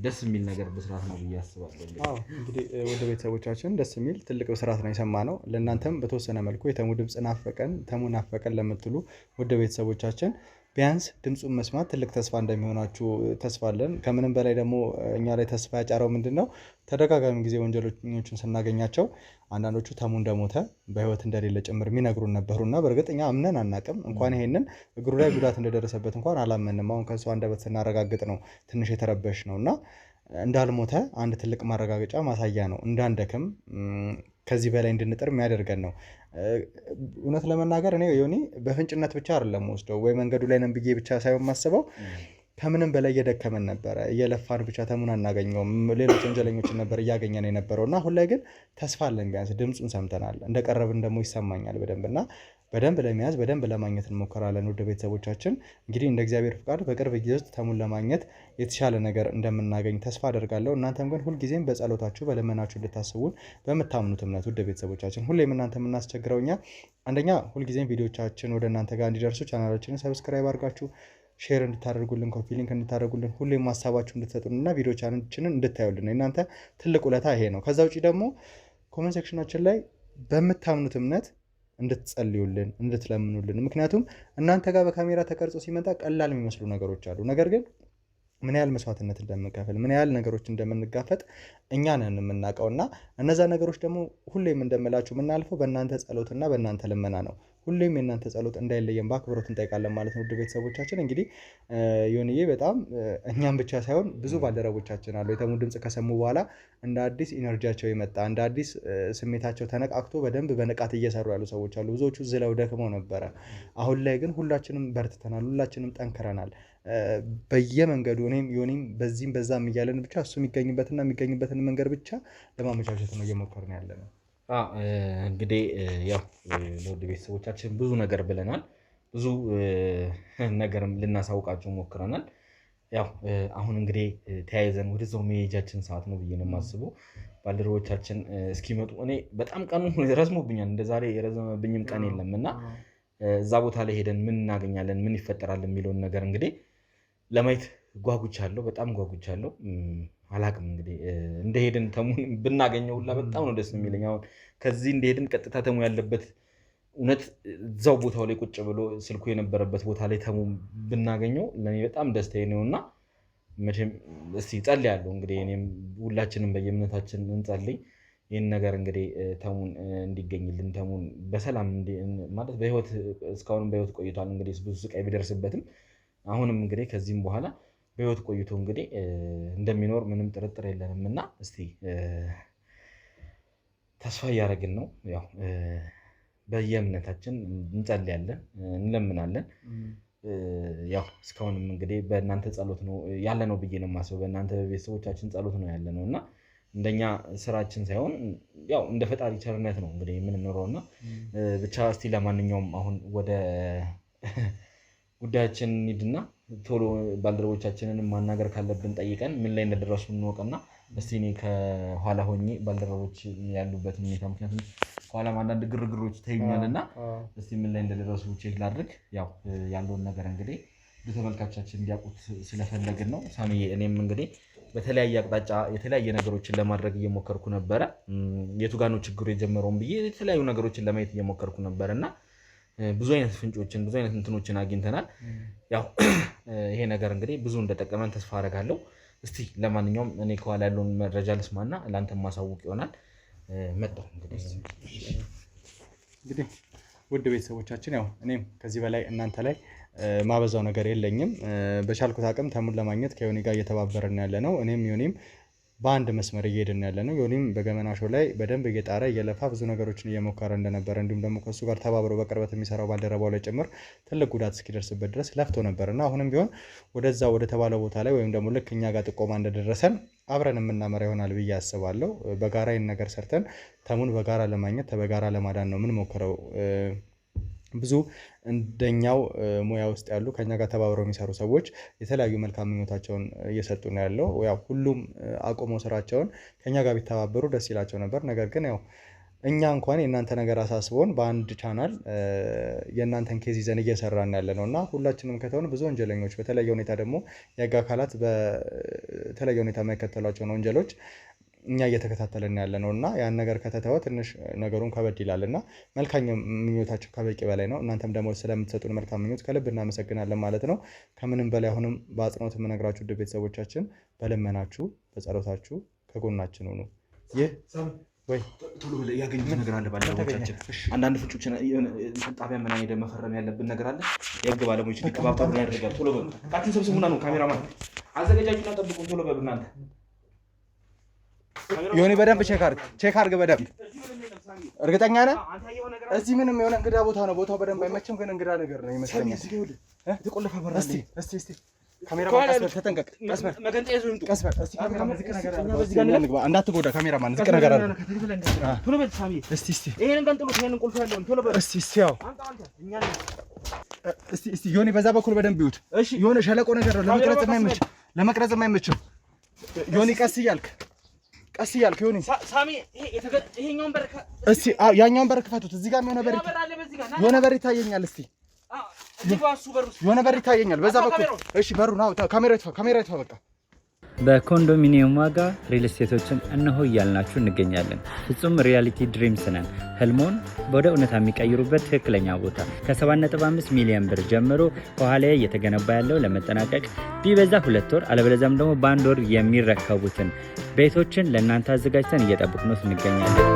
ደስ የሚል ነገር ብስራት ነው ብዬ አስባለሁ። እንግዲህ ወደ ቤተሰቦቻችን ደስ የሚል ትልቅ ብስራት ነው የሰማነው። ለእናንተም በተወሰነ መልኩ የተሙ ድምፅ ናፈቀን ተሙ ናፈቀን ለምትሉ ወደ ቤተሰቦቻችን ቢያንስ ድምፁን መስማት ትልቅ ተስፋ እንደሚሆናችሁ ተስፋ አለን። ከምንም በላይ ደግሞ እኛ ላይ ተስፋ ያጫረው ምንድን ነው? ተደጋጋሚ ጊዜ ወንጀለኞችን ስናገኛቸው አንዳንዶቹ ተሙ እንደሞተ በህይወት እንደሌለ ጭምር የሚነግሩን ነበሩና በእርግጥ እኛ አምነን አናቅም። እንኳን ይሄንን እግሩ ላይ ጉዳት እንደደረሰበት እንኳን አላመንም። አሁን ከእሱ አንደበት ስናረጋግጥ ነው ትንሽ የተረበሽ ነው እና እንዳልሞተ አንድ ትልቅ ማረጋገጫ ማሳያ ነው። እንዳንደክም ከዚህ በላይ እንድንጥር የሚያደርገን ነው። እውነት ለመናገር እኔ ዮኒ በፍንጭነት ብቻ አይደለም ወስደው ወይ መንገዱ ላይ ነን ብዬ ብቻ ሳይሆን ማስበው ከምንም በላይ እየደከመን ነበረ። እየለፋን ብቻ ተሙን አናገኘውም፣ ሌሎች ወንጀለኞችን ነበር እያገኘን የነበረው እና አሁን ላይ ግን ተስፋ አለን። ቢያንስ ድምፁን ሰምተናል፣ እንደቀረብን ደግሞ ይሰማኛል በደንብ እና በደንብ ለመያዝ በደንብ ለማግኘት እንሞክራለን። ወደ ቤተሰቦቻችን እንግዲህ እንደ እግዚአብሔር ፍቃድ በቅርብ ጊዜ ውስጥ ተሙን ለማግኘት የተሻለ ነገር እንደምናገኝ ተስፋ አደርጋለሁ። እናንተም ግን ሁልጊዜም በጸሎታችሁ በልመናችሁ እንድታስቡን በምታምኑት እምነት ወደ ቤተሰቦቻችን ሁሌም እናንተ የምናስቸግረው እኛ አንደኛ ሁልጊዜም ቪዲዮቻችን ወደ እናንተ ጋር እንዲደርሱ ቻናላችንን ሰብስክራይብ አድርጋችሁ ሼር እንድታደርጉልን ኮፒ ሊንክ እንድታደርጉልን ሁሌም ሀሳባችሁ እንድትሰጡን እና ቪዲዮቻችንን እንድታዩልን እናንተ ትልቅ ውለታ ይሄ ነው። ከዛ ውጭ ደግሞ ኮሜንት ሴክሽናችን ላይ በምታምኑት እምነት እንድትጸልዩልን እንድትለምኑልን። ምክንያቱም እናንተ ጋር በካሜራ ተቀርጾ ሲመጣ ቀላል የሚመስሉ ነገሮች አሉ። ነገር ግን ምን ያህል መስዋዕትነት እንደምንከፍል ምን ያህል ነገሮች እንደምንጋፈጥ እኛ ነን የምናውቀው እና እነዛ ነገሮች ደግሞ ሁሌም እንደምላችሁ የምናልፈው በእናንተ ጸሎትና በእናንተ ልመና ነው። ሁሌም የእናንተ ጸሎት እንዳይለየን በአክብሮት እንጠይቃለን ማለት ነው። ውድ ቤተሰቦቻችን እንግዲህ ዮኒዬ በጣም እኛም ብቻ ሳይሆን ብዙ ባልደረቦቻችን አሉ የተሙ ድምፅ ከሰሙ በኋላ እንደ አዲስ ኢነርጂያቸው የመጣ እንደ አዲስ ስሜታቸው ተነቃቅቶ በደንብ በንቃት እየሰሩ ያሉ ሰዎች አሉ። ብዙዎቹ ዝለው ደክመው ነበረ። አሁን ላይ ግን ሁላችንም በርትተናል፣ ሁላችንም ጠንክረናል። በየመንገዱ እኔም ዮኒም በዚህም በዛም እያለን ብቻ እሱ የሚገኝበትን መንገድ ብቻ ለማመቻቸት ነው እየሞከርን ያለ ነው። እንግዲህ ያው ለውድ ቤተሰቦቻችን ብዙ ነገር ብለናል፣ ብዙ ነገርም ልናሳውቃቸው ሞክረናል። ያው አሁን እንግዲህ ተያይዘን ወደዛው መሄጃችን ሰዓት ነው ብዬ ነው የማስበው። ባልደረቦቻችን እስኪመጡ እኔ በጣም ቀኑ ረዝሞብኛል፣ እንደዛሬ የረዘመብኝም ቀን የለም እና እዛ ቦታ ላይ ሄደን ምን እናገኛለን ምን ይፈጠራል የሚለውን ነገር እንግዲህ ለማየት ጓጉቻለሁ፣ በጣም ጓጉቻለሁ። አላቅም እንግዲህ እንደሄድን ተሙን ብናገኘው ሁላ በጣም ነው ደስ የሚለኝ። አሁን ከዚህ እንደሄድን ቀጥታ ተሙ ያለበት እውነት እዛው ቦታው ላይ ቁጭ ብሎ ስልኩ የነበረበት ቦታ ላይ ተሙ ብናገኘው ለእኔ በጣም ደስታዬ ነው እና መቼም እስቲ ጸልያለሁ እንግዲህ እኔም ሁላችንም በየእምነታችን እንጸልይ ይህን ነገር እንግዲህ ተሙን እንዲገኝልን ተሙን በሰላም ማለት በህይወት እስካሁንም በህይወት ቆይቷል። እንግዲህ ብዙ ስቃይ ቢደርስበትም አሁንም እንግዲህ ከዚህም በኋላ በህይወት ቆይቶ እንግዲህ እንደሚኖር ምንም ጥርጥር የለንም እና እስቲ ተስፋ እያደረግን ነው። ያው በየእምነታችን እንጸልያለን፣ እንለምናለን። ያው እስካሁንም እንግዲህ በእናንተ ጸሎት ነው ያለ ነው ብዬ ነው የማስበው። በእናንተ ቤተሰቦቻችን ጸሎት ነው ያለ ነው እና እንደኛ ስራችን ሳይሆን ያው እንደ ፈጣሪ ቸርነት ነው እንግዲህ የምንኖረው እና ብቻ እስቲ ለማንኛውም አሁን ወደ ጉዳያችን እንሂድና ቶሎ ባልደረቦቻችንን ማናገር ካለብን ጠይቀን ምን ላይ እንደደረሱ እንወቅና እስቲ እኔ ከኋላ ሆኜ ባልደረቦች ያሉበት ሁኔታ ምክንያቱም ከኋላ አንዳንድ ግርግሮች ታዩኛልና እስቲ ምን ላይ እንደደረሱ ቼክ ላድርግ። ያው ያለውን ነገር እንግዲህ ለተመልካቾቻችን እንዲያውቁት ስለፈለግን ነው። ሳሚዬ እኔም እንግዲህ በተለያየ አቅጣጫ የተለያየ ነገሮችን ለማድረግ እየሞከርኩ ነበረ። የቱ ጋር ነው ችግሩ የጀመረውን ብዬ የተለያዩ ነገሮችን ለማየት እየሞከርኩ ነበርና ብዙ አይነት ፍንጮችን ብዙ አይነት እንትኖችን አግኝተናል። ያው ይሄ ነገር እንግዲህ ብዙ እንደጠቀመን ተስፋ አደርጋለሁ። እስቲ ለማንኛውም እኔ ከኋላ ያለውን መረጃ ልስማና ለአንተም ማሳወቅ ይሆናል። መጣሁ እንግዲህ ውድ ቤተሰቦቻችን ያው እኔም ከዚህ በላይ እናንተ ላይ ማበዛው ነገር የለኝም። በቻልኩት አቅም ተሙን ለማግኘት ከዮኒ ጋር እየተባበረን ያለ ነው። እኔም ዮኒም በአንድ መስመር እየሄድን ያለ ነው። ዮኒም በገመና ሾው ላይ በደንብ እየጣረ እየለፋ ብዙ ነገሮችን እየሞከረ እንደነበረ እንዲሁም ደግሞ ከሱ ጋር ተባብሮ በቅርበት የሚሰራው ባልደረባው ላይ ጭምር ትልቅ ጉዳት እስኪደርስበት ድረስ ለፍቶ ነበርና አሁንም ቢሆን ወደዛ ወደ ተባለው ቦታ ላይ ወይም ደግሞ ልክ እኛ ጋር ጥቆማ እንደደረሰን አብረን የምናመራ ይሆናል ብዬ አስባለሁ። በጋራ ይህን ነገር ሰርተን ተሙን በጋራ ለማግኘት በጋራ ለማዳን ነው ምን ሞክረው ብዙ እንደኛው ሙያ ውስጥ ያሉ ከኛ ጋር ተባብረው የሚሰሩ ሰዎች የተለያዩ መልካም ምኞታቸውን እየሰጡ ነው ያለው። ያው ሁሉም አቆመው ስራቸውን ከኛ ጋር ቢተባበሩ ደስ ይላቸው ነበር። ነገር ግን ያው እኛ እንኳን የእናንተ ነገር አሳስቦን በአንድ ቻናል የእናንተን ኬዝ ይዘን እየሰራን ያለ ነውና ሁላችንም ከተሆነ ብዙ ወንጀለኞች በተለየ ሁኔታ ደግሞ የህግ አካላት በተለየ ሁኔታ የማይከተሏቸውን ወንጀሎች እኛ እየተከታተልን ያለ ነውና ያን ነገር ከተተወ ትንሽ ነገሩን ከበድ ይላልና መልካም ምኞታችሁ ከበቂ በላይ ነው። እናንተም ደግሞ ስለምትሰጡን መልካም ምኞት ከልብ እናመሰግናለን ማለት ነው። ከምንም በላይ አሁንም በአጽንኦት የምነግራችሁ ውድ ቤተሰቦቻችን በለመናችሁ በጸሎታችሁ ከጎናችን ሁኑ። ይህ ወይ ቶሎ ብለህ ያገኙት ነገር አለ ባለሙያዎቻችን አንዳንድ ፍንጮችን ጣቢያ ምን አይነት መፈረም ያለብን ነገር አለ። የህግ ባለሙያዎች ሊቀባበሩ ያደርጋል። ቶሎ በሉ ቃችን ሰብስቡና ነው ካሜራማን አዘጋጃችሁና ጠብቁ። ቶሎ በሉ እናንተ ዮኒ በደንብ ቼክ አድርግ በደንብ እርግጠኛ ነህ? እዚህ ምንም የሆነ እንግዳ ቦታ ነው። ቦታው በደንብ አይመችም፣ ግን እንግዳ ነገር ነው ይመስለኛል። እስቲ ካሜራማን ተጠንቀቅ። እንዳትጎዳ ካሜራማን ዝቅ ነገር አለ። ቶሎ በል ሳሚ። እስቲ ይሄንን ቀንጥሉት። ይሄንን ቁልፍ ያለውን ቶሎ በል። እስቲ ያው እስቲ ዮኒ በዛ በኩል በደንብ ይውት። የሆነ ሸለቆ ነገር ነው ለመቅረጽ የማይመችም። ዮኒ ቀስ እያልክ ዮኒ ሳሚ ይሄኛውን በር እስቲ ያኛውን በር ክፈቱት። እዚህ ጋር የሆነ በር ይታየኛል። እስቲ የሆነ በር ይታየኛል በዛ በኩል። እሺ በሩ ነው። ካሜራ ይጥፋ በቃ። በኮንዶሚኒየም ዋጋ ሪል ስቴቶችን እነሆ እያልናችሁ እንገኛለን። ፍጹም ሪያሊቲ ድሪምስ ነን። ህልሞን ወደ እውነታ የሚቀይሩበት ትክክለኛ ቦታ ከ7.5 ሚሊዮን ብር ጀምሮ ከኋላ እየተገነባ ያለው ለመጠናቀቅ ቢበዛ 2 ወር አለበለዚያም ደግሞ በ1 ወር የሚረከቡትን ቤቶችን ለእናንተ አዘጋጅተን እየጠበቅነው እንገኛለን።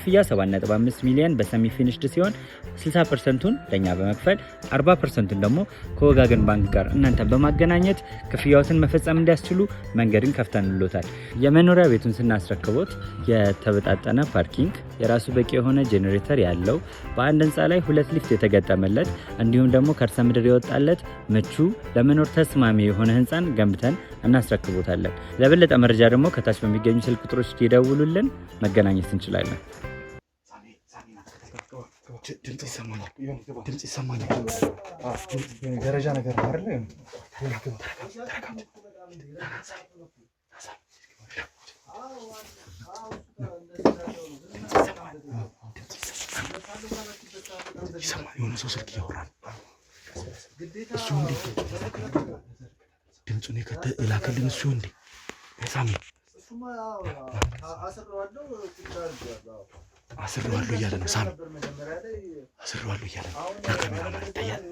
ክፍያ 7.5 ሚሊዮን በሰሚ ፊኒሽድ ሲሆን 60%ቱን ለኛ በመክፈል 40%ቱን ደግሞ ከወጋገን ባንክ ጋር እናንተ በማገናኘት ክፍያዎትን መፈጸም እንዲያስችሉ መንገድን ከፍተንልዎታል። የመኖሪያ ቤቱን ስናስረክቦት የተበጣጠነ ፓርኪንግ፣ የራሱ በቂ የሆነ ጄኔሬተር ያለው በአንድ ህንፃ ላይ 2 ሊፍት የተገጠመለት እንዲሁም ደግሞ ከርሰ ምድር የወጣለት ምቹ ለመኖር ተስማሚ የሆነ ህንፃን ገንብተን እናስረክቦታለን። ለበለጠ መረጃ ደግሞ ከታች በሚገኙ ስልክ ቁጥሮች ይደውሉልን፣ መገናኘት እንችላለን። ድምጽ ይሰማኛል። ደረጃ ነገር ነው አይደል? የሆነ ሰው ስልክ እያወራ ነው። እሱ እንዴት ድምፁን የላከልን እሱ እንዴ ሳሚ አስረዋለሁ እያለ ነው። ሳሚ አስረዋለሁ እያለ ነው። ካሜራ ላይ ይታያል።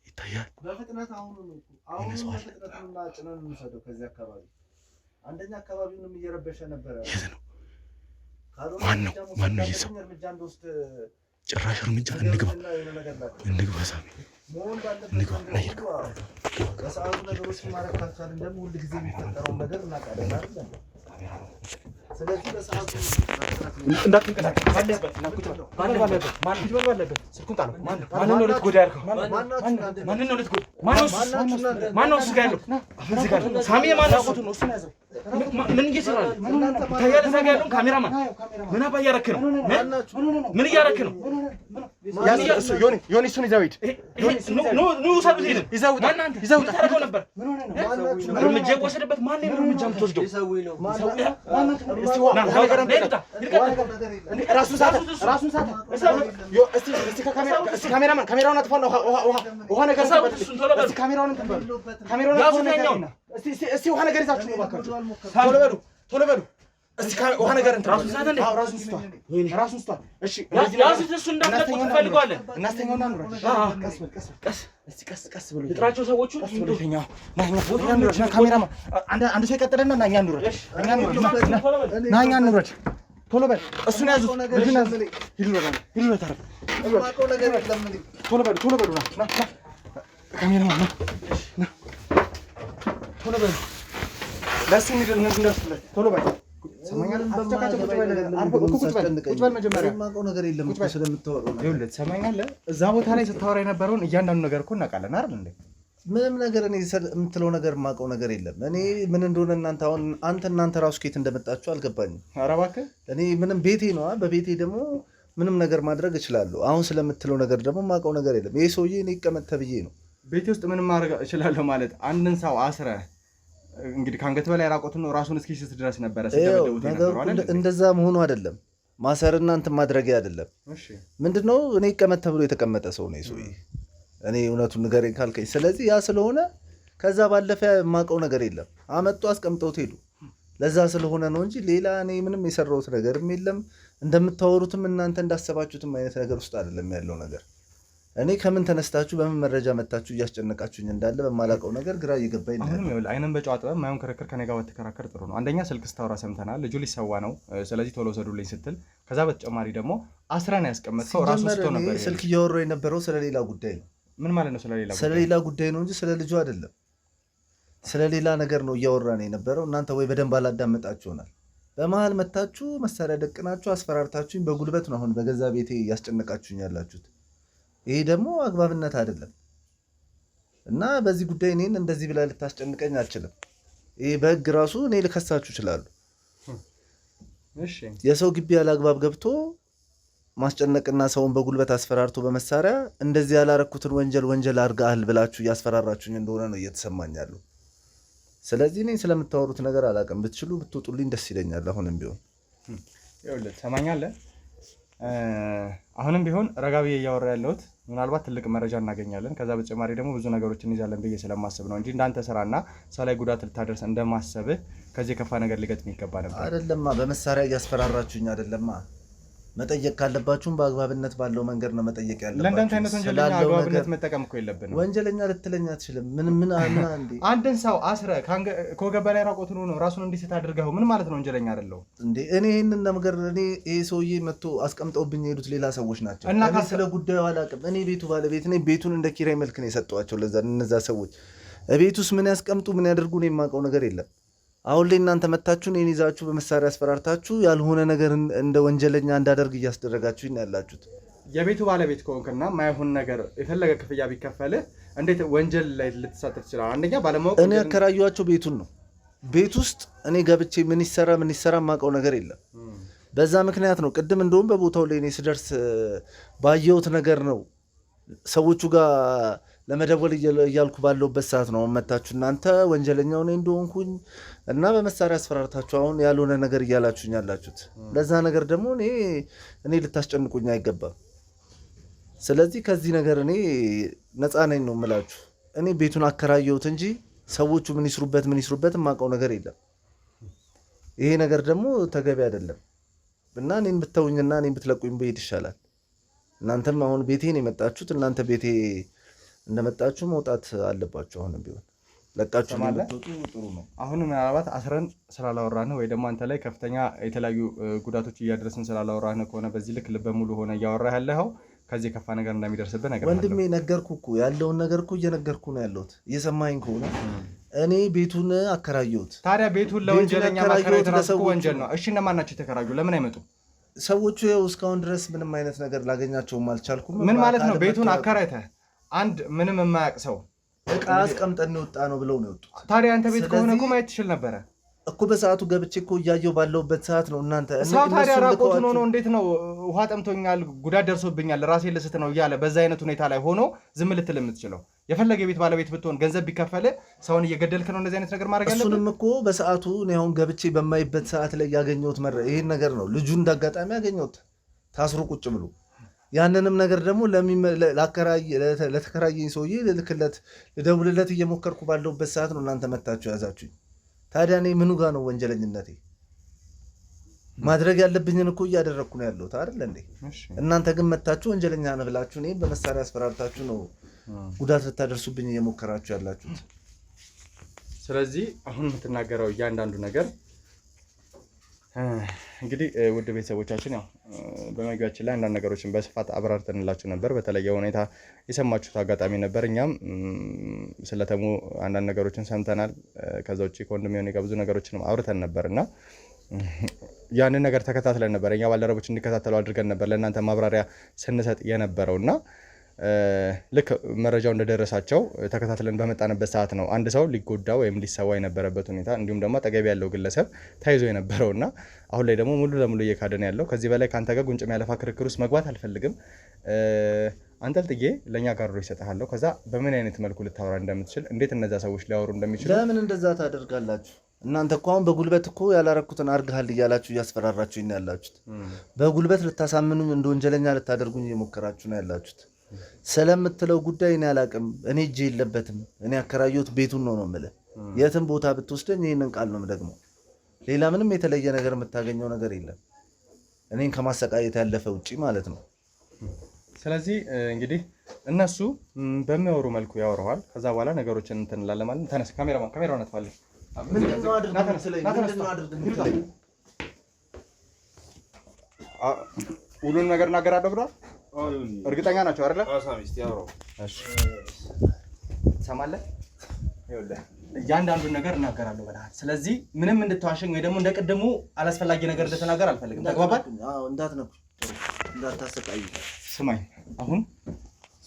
ይታያል። በፍጥነት አሁን በፍጥነትና ጭነን እንሰደው ከዚህ አካባቢ አንደኛ አካባቢውንም እየረበሸ ነበረ። የት ነው? ማን ነው ይሰው ጭራሽ እርምጃ እንግባ ሳሚ እንግባ ላይ በሰዓቱ ነገሮች ማድረግ ካልቻልን ደግሞ ሁል ጊዜ የሚፈጠረውን ነገር እናውቃለን አይደል? ስለዚህ በሰዓቱ እንዳትንቀሳቀስ ባለበት ስልኩን ጣለው። ማን ነው ልትጎዳ ያልከው? ማን ነው ልትጎዳ? ማን ነው እሱ ጋር ያለው? ሳሚ ማን ነው? እሱን ያዘው ምን እየሰራህ ታያለህ? እዛ ጋ ያለውን ካሜራማን ምን አባ እያደረክ ነው? ምን እያደረክ ነው? ዮኒ እሱን ይዘው ሂድ። ኑ ውሰዱት። ሄድን ይዘው ታደርገው ነበር። እርምጃ የወሰደበት ማን ነው? እርምጃ የምትወስደው ራሱን ሳተ። እስቲ ካሜራውን አጥፋና ውሃ ነገር እስቲ ውሃ ነገር ይዛችሁ ነው እባካችሁ። ቶሎ በሉ እስቲ ውሃ ነገር እንትን ራሱን ስቷል። እሺ ያዙት። እሱ እንዳትለቁት እንፈልገዋለን። እናስተኛውና እንውረድ። ቀስ ብሎ ልጥራቸው ሰዎቹን። ካሜራማን አንድ ሰው ይቀጥልና ና እኛ እንውረድ። እኛ እንውረድ። ቶሎ በል እሱን ያዙት። ቶሎ በሉ ና ካሜራማን ና ቶሎ በሉ ለሱ እንደርስለት። ቶሎ በል ሰማኛል። ቁጭ በል መጀመሪያ የማውቀው ነገር የለም እኮ ስለምታወራው ይኸውልህ፣ ትሰማኛለህ? እዛ ቦታ ላይ ስታወራ የነበረውን እያንዳንዱ ነገር እኮ እናውቃለን አይደል እንዴ? ምንም ነገር እኔ የምትለው ነገር የማውቀው ነገር የለም። እኔ ምን እንደሆነ እናንተ ራሱ ከየት እንደመጣችሁ አልገባኝም። ኧረ እባክህ እኔ ምንም ቤቴ ነዋ። በቤቴ ደግሞ ምንም ነገር ማድረግ እችላለሁ። አሁን ስለምትለው ነገር ደግሞ የማውቀው ነገር የለም። ይሄ ሰውዬ እኔ ይቀመጥ ተብዬ ነው ቤቴ ውስጥ ምንም ማድረግ እችላለሁ ማለት አንድን ሰው አስረህ እንግዲህ ከአንገት በላይ ራቆቱን ነው ራሱን እስኪስት ድረስ ነበረ ሲደበደቡት የነበረው አይደል? እንደዛ መሆኑ አይደለም ማሰርና እንትን ማድረጊያ አይደለም። እሺ ምንድነው እኔ ይቀመጥ ተብሎ የተቀመጠ ሰው ነው ሰውዬ። እኔ እውነቱን ንገረኝ ካልከኝ፣ ስለዚህ ያ ስለሆነ ከዛ ባለፈ የማውቀው ነገር የለም። አመጡ አስቀምጠውት ሄዱ። ለዛ ስለሆነ ነው እንጂ ሌላ እኔ ምንም የሰራሁት ነገርም የለም። እንደምታወሩትም እናንተ እንዳሰባችሁትም አይነት ነገር ውስጥ አይደለም ያለው ነገር። እኔ ከምን ተነስታችሁ በምን መረጃ መታችሁ እያስጨነቃችሁኝ እንዳለ በማላውቀው ነገር ግራ እየገባኝ ነው። አሁንም ይኸውልህ አይነን በጨዋ ጥበብ ማይሆን ክርክር ከኔ ጋር በተከራከር ጥሩ ነው። አንደኛ ስልክ ስታወራ ሰምተናል። ልጁ ሊሰዋ ነው፣ ስለዚህ ቶሎ ሰዱልኝ ስትል፣ ከዛ በተጨማሪ ደግሞ አስረን ያስቀመጥከው ራሱ ስቶ ነበር። ስልክ እያወራሁ የነበረው ስለሌላ ጉዳይ ነው። ምን ማለት ነው? ስለሌላ ጉዳይ ነው እንጂ ስለ ልጁ አይደለም። ስለሌላ ነገር ነው እያወራን የነበረው። እናንተ ወይ በደንብ አላዳመጣችሁናል። በመሀል መታችሁ መሳሪያ ደቅናችሁ አስፈራርታችሁኝ በጉልበት ነው አሁን በገዛ ቤቴ እያስጨነቃችሁኝ ያላችሁት። ይሄ ደግሞ አግባብነት አይደለም እና በዚህ ጉዳይ እኔን እንደዚህ ብላ ልታስጨንቀኝ አልችልም። ይሄ በህግ ራሱ እኔ ልከሳችሁ እችላለሁ። እሺ የሰው ግቢ ያለ አግባብ ገብቶ ማስጨነቅና ሰውን በጉልበት አስፈራርቶ በመሳሪያ እንደዚህ ያላረኩትን ወንጀል አድርገሃል ብላችሁ እያስፈራራችሁኝ እንደሆነ ነው እየተሰማኝ ያለው። ስለዚህ እኔ ስለምታወሩት ነገር አላውቅም። ብትችሉ ብትወጡልኝ ደስ ይለኛል። አሁንም ቢሆን ይኸውልህ ትሰማኛለህ? አሁንም ቢሆን ረጋ ብዬ እያወራ ያለሁት ምናልባት ትልቅ መረጃ እናገኛለን። ከዛ በተጨማሪ ደግሞ ብዙ ነገሮችን እንይዛለን ብዬ ስለማስብ ነው እንጂ እንዳንተ ስራና ሰው ላይ ጉዳት ልታደርስ እንደማሰብህ ከዚህ የከፋ ነገር ሊገጥም ይገባ ነበር። አይደለማ በመሳሪያ እያስፈራራችሁኝ አይደለማ። መጠየቅ ካለባችሁም በአግባብነት ባለው መንገድ ነው መጠየቅ ያለባችሁ። ለእንደንተ አይነት ወንጀለኛ አግባብነት መጠቀም እኮ የለብንም። ወንጀለኛ ልትለኝ አትችልም። ምን እንዴ? አንድን ሰው አስረ ከወገብ በላይ ራቆቱን ነው ራሱን እንዲስት አድርገው ምን ማለት ነው? ወንጀለኛ አይደለው እንዴ? እኔ ይሄንን ነገር ይሄ ሰውዬ መጥቶ አስቀምጠውብኝ የሄዱት ሌላ ሰዎች ናቸው። እኔ ስለ ጉዳዩ አላውቅም። እኔ ቤቱ ባለቤት ነኝ። ቤቱን እንደ ኪራይ መልክ ነው የሰጠኋቸው እነዛ ሰዎች። ቤት ውስጥ ምን ያስቀምጡ ምን ያደርጉ ነው የማውቀው ነገር የለም። አሁን ላይ እናንተ መታችሁን እኔን ይዛችሁ በመሳሪያ አስፈራርታችሁ ያልሆነ ነገር እንደ ወንጀለኛ እንዳደርግ እያስደረጋችሁኝ ያላችሁት። የቤቱ ባለቤት ከሆንክና ማይሆን ነገር የፈለገ ክፍያ ቢከፈልህ እንዴት ወንጀል ላይ ልትሳተፍ ትችላለህ? አንደኛ ባለማወቅ እኔ ያከራዩዋቸው ቤቱን ነው። ቤት ውስጥ እኔ ገብቼ ምን ይሰራ የማውቀው ነገር የለም። በዛ ምክንያት ነው ቅድም እንደውም በቦታው ላይ እኔ ስደርስ ባየሁት ነገር ነው ሰዎቹ ጋር ለመደወል እያልኩ ባለውበት ሰዓት ነው መታችሁ እናንተ ወንጀለኛው ነኝ እንደሆንኩኝ እና በመሳሪያ አስፈራርታችሁ አሁን ያልሆነ ነገር እያላችሁኝ ያላችሁት። ለዛ ነገር ደግሞ እኔ ልታስጨንቁኝ አይገባም። ስለዚህ ከዚህ ነገር እኔ ነፃ ነኝ ነው የምላችሁ። እኔ ቤቱን አከራየሁት እንጂ ሰዎቹ ምን ይስሩበት የማውቀው ነገር የለም። ይሄ ነገር ደግሞ ተገቢ አይደለም እና እኔን ብተውኝና እኔን ብትለቁኝ ብሄድ ይሻላል። እናንተም አሁን ቤቴን የመጣችሁት እናንተ ቤቴ እንደመጣችሁ መውጣት አለባችሁ። አሁንም ቢሆን ለቃችሁ እንደምትወጡ ጥሩ ነው። አሁን ምናልባት አስረን ስላላወራን ወይ ደግሞ አንተ ላይ ከፍተኛ የተለያዩ ጉዳቶች እያደረስን ስላላወራን ከሆነ በዚህ ልክ ልበ ሙሉ ሆነ እያወራህ ያለኸው ከዚህ ከፋ ነገር እንደሚደርስብህ ነገር ወንድሜ ነገርኩህ እኮ ያለውን ነገር እኮ እየነገርኩህ ነው ያለሁት። እየሰማኸኝ ከሆነ እኔ ቤቱን አከራየሁት። ታዲያ ቤቱን ለወንጀለኛ ማከራየት ራሱ ወንጀል ነው። እሺ እነማን ናቸው የተከራዩ? ለምን አይመጡም ሰዎቹ? ያው እስካሁን ድረስ ምንም አይነት ነገር ላገኛቸውም አልቻልኩም። ምን ማለት ነው? ቤቱን አከራይተህ አንድ ምንም የማያውቅ ሰው እቃ አስቀምጠን የወጣ ነው ብለው ነው የወጡት። ታዲያ አንተ ቤት ከሆነ እኮ ማየት ትችል ነበረ እኮ በሰዓቱ ገብቼ እኮ እያየሁ ባለሁበት ሰዓት ነው እናንተ ሰው ታዲያ ራቆቱን ሆኖ እንዴት ነው ውሃ ጠምቶኛል፣ ጉዳት ደርሶብኛል፣ ራሴን ልስት ነው እያለ በዛ አይነት ሁኔታ ላይ ሆኖ ዝም ልትል የምትችለው? የፈለገ ቤት ባለቤት ብትሆን ገንዘብ ቢከፈል ሰውን እየገደልክ ነው እንደዚህ አይነት ነገር ማድረግ ያለብህ? እሱንም እኮ በሰዓቱ እኔ አሁን ገብቼ በማይበት ሰዓት ላይ ያገኘሁት ይሄን ነገር ነው። ልጁ እንዳጋጣሚ ያገኘሁት ታስሮ ቁጭ ብሎ ያንንም ነገር ደግሞ ለተከራየኝ ሰውዬ ልልክለት ልደውልለት እየሞከርኩ ባለሁበት ሰዓት ነው እናንተ መታችሁ ያዛችሁኝ። ታዲያ እኔ ምኑ ጋር ነው ወንጀለኝነቴ? ማድረግ ያለብኝን እኮ እያደረግኩ ነው ያለሁት አይደል እንዴ? እናንተ ግን መታችሁ ወንጀለኛ ነህ ብላችሁ እኔን በመሳሪያ አስፈራርታችሁ ነው ጉዳት ልታደርሱብኝ እየሞከራችሁ ያላችሁት። ስለዚህ አሁን የምትናገረው እያንዳንዱ ነገር እንግዲህ ውድ ቤተሰቦቻችን ያው በመግቢያችን ላይ አንዳንድ ነገሮችን በስፋት አብራርተንላችሁ ነበር። በተለየ ሁኔታ የሰማችሁት አጋጣሚ ነበር። እኛም ስለተሙ አንዳንድ ነገሮችን ሰምተናል። ከዛ ውጭ ከወንድሜ ጋር ብዙ ነገሮችንም አውርተን ነበርና ያንን ነገር ተከታትለን ነበር። እኛ ባልደረቦች እንዲከታተሉ አድርገን ነበር ለእናንተ ማብራሪያ ስንሰጥ የነበረውና ልክ መረጃው እንደደረሳቸው ተከታትለን በመጣንበት ሰዓት ነው አንድ ሰው ሊጎዳ ወይም ሊሰዋ የነበረበት ሁኔታ እንዲሁም ደግሞ አጠገብ ያለው ግለሰብ ተይዞ የነበረውና አሁን ላይ ደግሞ ሙሉ ለሙሉ እየካደን ያለው። ከዚህ በላይ ካንተ ጋር ጉንጭ የሚያለፋ ክርክር ውስጥ መግባት አልፈልግም። አንጠልጥዬ ለኛ ጋር ይሰጣለሁ። ከዛ በምን አይነት መልኩ ልታወራ እንደምትችል እንዴት እነዛ ሰዎች ሊያወሩ እንደሚችሉ ለምን እንደዛ ታደርጋላችሁ? እናንተ እኮ አሁን በጉልበት እኮ ያላረኩትን አርግሃል እያላችሁ እያስፈራራችሁኝ ነው ያላችሁት። በጉልበት ልታሳምኑኝ እንደ ወንጀለኛ ልታደርጉኝ እየሞከራችሁ ነው ያላችሁት። ስለምትለው ጉዳይ እኔ አላቅም። እኔ እጄ የለበትም። እኔ ያከራየሁት ቤቱን ነው የምልህ። የትም ቦታ ብትወስደኝ ይህንን ቃል ነው ደግሞ። ሌላ ምንም የተለየ ነገር የምታገኘው ነገር የለም እኔን ከማሰቃየት ያለፈ ውጪ ማለት ነው። ስለዚህ እንግዲህ እነሱ በሚያወሩ መልኩ ያወራዋል። ከዛ በኋላ ነገሮችን እንትን እንላለን ማለት ነው። ተነስ፣ ካሜራውን አጥፋለሁ። ምንድነው አድርግ ሁሉንም ነገር እናገራለሁ ብሏል። እርግጠኛ ናቸው አይደለ? እሺ ሰማለህ? ይኸውልህ እያንዳንዱን ነገር እናገራለሁ ብለሃል። ስለዚህ ምንም እንድትዋሸኝ ወይ ደግሞ እንደቀደሙ አላስፈላጊ ነገር እንድትናገር አልፈልግም። ተግባባን? አዎ እንዳታሰቃይ። ስማኝ፣ አሁን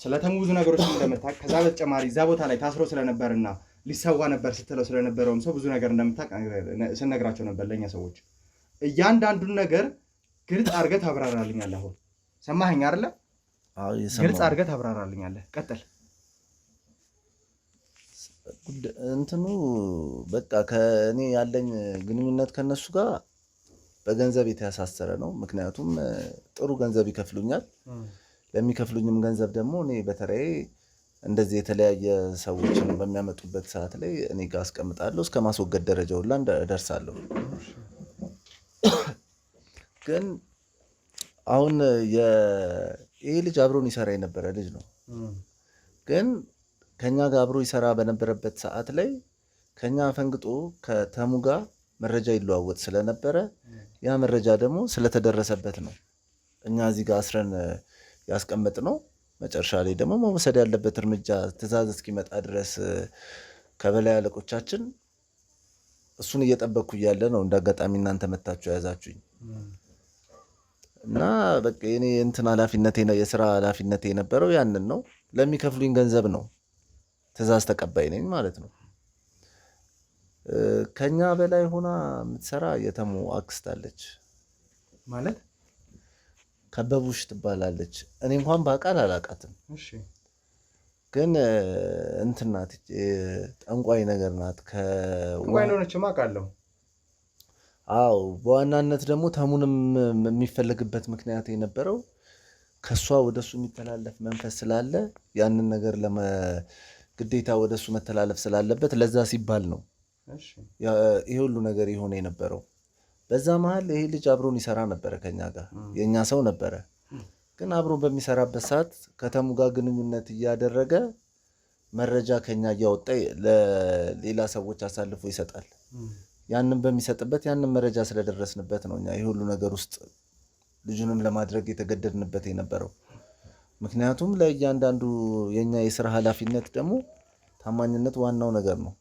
ስለተሙ ብዙ ነገሮች እንደምታውቅ ከዛ በተጨማሪ እዛ ቦታ ላይ ታስሮ ስለነበርና ሊሰዋ ነበር ስትለው ስለነበረውም ሰው ብዙ ነገር እንደምታውቅ ስነግራቸው ነበር ለእኛ ሰዎች። እያንዳንዱን ነገር ግልጽ አድርገህ ታብራራልኛለህ። አሁን ሰማኸኝ አይደለ? ግልጽ አድርገህ ታብራራልኛለህ። ቀጥል። እንትኑ በቃ ከእኔ ያለኝ ግንኙነት ከነሱ ጋር በገንዘብ የተሳሰረ ነው። ምክንያቱም ጥሩ ገንዘብ ይከፍሉኛል። ለሚከፍሉኝም ገንዘብ ደግሞ እኔ በተለይ እንደዚህ የተለያየ ሰዎችን በሚያመጡበት ሰዓት ላይ እኔ ጋር አስቀምጣለሁ። እስከ ማስወገድ ደረጃ ሁላ ደርሳለሁ። ግን አሁን ይሄ ልጅ አብሮን ይሰራ የነበረ ልጅ ነው። ግን ከኛ ጋር አብሮ ይሰራ በነበረበት ሰዓት ላይ ከኛ ፈንግጦ ከተሙ ጋር መረጃ ይለዋወጥ ስለነበረ ያ መረጃ ደግሞ ስለተደረሰበት ነው እኛ እዚህ ጋር አስረን ያስቀመጥ ነው። መጨረሻ ላይ ደግሞ መወሰድ ያለበት እርምጃ ትዕዛዝ እስኪመጣ ድረስ ከበላይ አለቆቻችን እሱን እየጠበቅኩ እያለ ነው እንዳጋጣሚ እናንተ መታችሁ ያዛችሁኝ። እና በቃ የኔ እንትን ኃላፊነቴ ነው የሥራ ኃላፊነቴ የነበረው ያንን ነው። ለሚከፍሉኝ ገንዘብ ነው ትዕዛዝ ተቀባይ ነኝ ማለት ነው። ከኛ በላይ ሆና የምትሰራ የተሙ አክስት አለች ማለት ከበቡሽ ትባላለች። እኔ እንኳን በአቃል አላቃትም። እሺ ግን እንትን ናት፣ ጠንቋይ ነገር ናት። ጠንቋይ እንደሆነችማ አውቃለሁ። አዎ በዋናነት ደግሞ ተሙንም የሚፈልግበት ምክንያት የነበረው ከሷ ወደሱ የሚተላለፍ መንፈስ ስላለ ያንን ነገር ግዴታ ወደሱ መተላለፍ ስላለበት ለዛ ሲባል ነው ይሄ ሁሉ ነገር ይሆነ የነበረው። በዛ መሀል ይሄ ልጅ አብሮን ይሰራ ነበረ ከኛ ጋር የኛ ሰው ነበረ። ግን አብሮ በሚሰራበት ሰዓት ከተሙ ጋር ግንኙነት እያደረገ መረጃ ከኛ እያወጣ ለሌላ ሰዎች አሳልፎ ይሰጣል። ያንን በሚሰጥበት ያንን መረጃ ስለደረስንበት ነው እኛ ይሄ ሁሉ ነገር ውስጥ ልጁንም ለማድረግ የተገደድንበት የነበረው። ምክንያቱም ለእያንዳንዱ የኛ የሥራ ኃላፊነት ደግሞ ታማኝነት ዋናው ነገር ነው።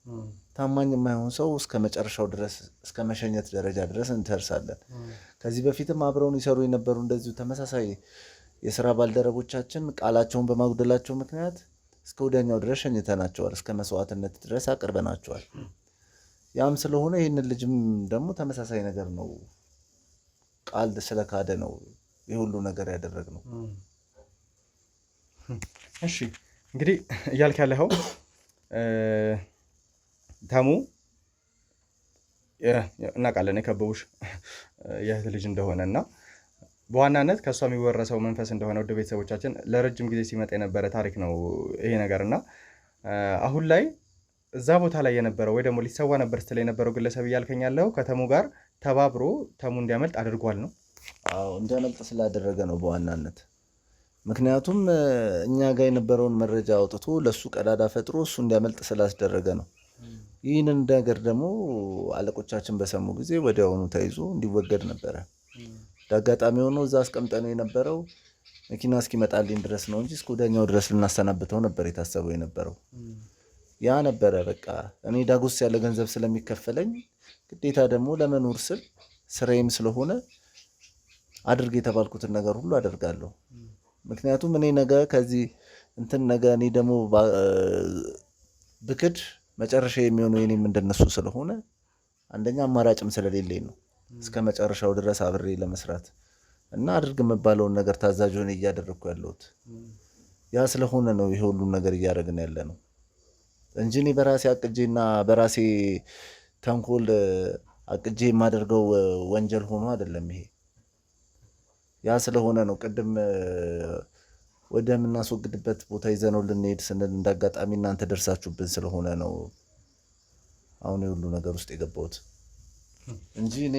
ታማኝ የማይሆን ሰው እስከ መጨረሻው ድረስ እስከ መሸኘት ደረጃ ድረስ እንተርሳለን። ከዚህ በፊትም አብረውን ይሰሩ የነበሩ እንደዚሁ ተመሳሳይ የሥራ ባልደረቦቻችን ቃላቸውን በማጉደላቸው ምክንያት እስከ ወዲያኛው ድረስ ሸኝተናቸዋል። እስከ መስዋዕትነት ድረስ አቅርበናቸዋል። ያም ስለሆነ ይህንን ልጅም ደግሞ ተመሳሳይ ነገር ነው፣ ቃል ስለካደ ነው የሁሉ ነገር ያደረግነው። እሺ እንግዲህ እያልክ ያለኸው ተሙ እናውቃለን የከበቡሽ የእህት ልጅ እንደሆነ እና በዋናነት ከእሷ የሚወረሰው መንፈስ እንደሆነ ወደ ቤተሰቦቻችን ለረጅም ጊዜ ሲመጣ የነበረ ታሪክ ነው ይሄ ነገር እና አሁን ላይ እዛ ቦታ ላይ የነበረው ወይ ደግሞ ሊሰዋ ነበር ስትል የነበረው ግለሰብ እያልከኝ ያለው ከተሙ ጋር ተባብሮ ተሙ እንዲያመልጥ አድርጓል ነው? አዎ እንዲያመልጥ ስላደረገ ነው በዋናነት። ምክንያቱም እኛ ጋር የነበረውን መረጃ አውጥቶ ለሱ ቀዳዳ ፈጥሮ እሱ እንዲያመልጥ ስላስደረገ ነው። ይህንን ነገር ደግሞ አለቆቻችን በሰሙ ጊዜ ወዲያውኑ ተይዞ እንዲወገድ ነበረ። አጋጣሚ ሆኖ እዛ አስቀምጠነው የነበረው መኪና እስኪመጣልኝ ድረስ ነው እንጂ እስከ ወዲያኛው ድረስ ልናሰናብተው ነበር የታሰበው የነበረው። ያ ነበረ በቃ እኔ ዳጎስ ያለ ገንዘብ ስለሚከፈለኝ ግዴታ ደግሞ ለመኖር ስል ስራዬም ስለሆነ አድርግ የተባልኩትን ነገር ሁሉ አደርጋለሁ። ምክንያቱም እኔ ነገ ከዚህ ነገ እኔ ደግሞ ብክድ መጨረሻ የሚሆነው የኔም እንደነሱ ስለሆነ አንደኛ አማራጭም ስለሌለኝ ነው እስከ መጨረሻው ድረስ አብሬ ለመስራት እና አድርግ የምባለውን ነገር ታዛዥ ሆኜ እያደረኩ ያለሁት። ያ ስለሆነ ነው ይሄ ሁሉ ነገር እያደረግን ያለ ነው እንጂ እኔ በራሴ አቅጄና በራሴ ተንኮል አቅጄ የማደርገው ወንጀል ሆኖ አይደለም ይሄ። ያ ስለሆነ ነው ቅድም ወደምናስወግድበት ቦታ ይዘነው ልንሄድ ስንል እንዳጋጣሚ እናንተ ደርሳችሁብን ስለሆነ ነው አሁን ሁሉ ነገር ውስጥ የገባሁት እንጂ እኔ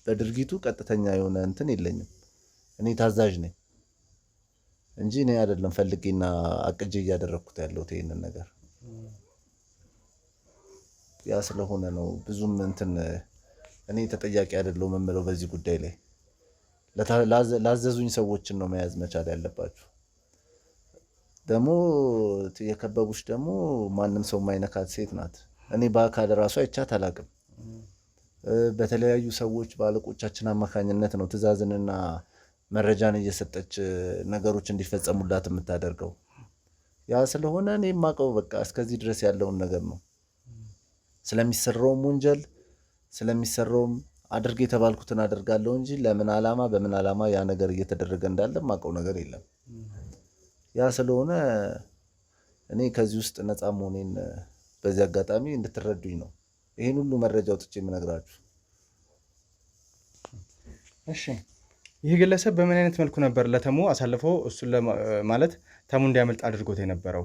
በድርጊቱ ቀጥተኛ የሆነ እንትን የለኝም። እኔ ታዛዥ ነኝ እንጂ እኔ አይደለም ፈልጌና አቅጄ እያደረኩት ያለሁት ይሄንን ነገር። ያ ስለሆነ ነው ብዙም እኔ ተጠያቂ አይደለሁም የምለው በዚህ ጉዳይ ላይ። ላዘዙኝ ሰዎችን ነው መያዝ መቻል ያለባችሁ። ደግሞ የከበቡሽ ደግሞ ማንም ሰው የማይነካት ሴት ናት። እኔ በአካል ራሱ አይቻት አላውቅም። በተለያዩ ሰዎች ባለቆቻችን አማካኝነት ነው ትዕዛዝንና መረጃን እየሰጠች ነገሮች እንዲፈጸሙላት የምታደርገው። ያ ስለሆነ እኔ የማውቀው በቃ እስከዚህ ድረስ ያለውን ነገር ነው። ስለሚሰራውም ወንጀል ስለሚሰራውም አድርግ የተባልኩትን አደርጋለሁ እንጂ ለምን ዓላማ በምን ዓላማ ያ ነገር እየተደረገ እንዳለ የማውቀው ነገር የለም። ያ ስለሆነ እኔ ከዚህ ውስጥ ነፃ መሆኔን በዚህ አጋጣሚ እንድትረዱኝ ነው ይሄን ሁሉ መረጃ ወጥቼ የምነግራችሁ። እሺ ይህ ግለሰብ በምን አይነት መልኩ ነበር ለተሙ አሳልፎ እሱን ማለት ተሙ እንዲያመልጥ አድርጎት የነበረው?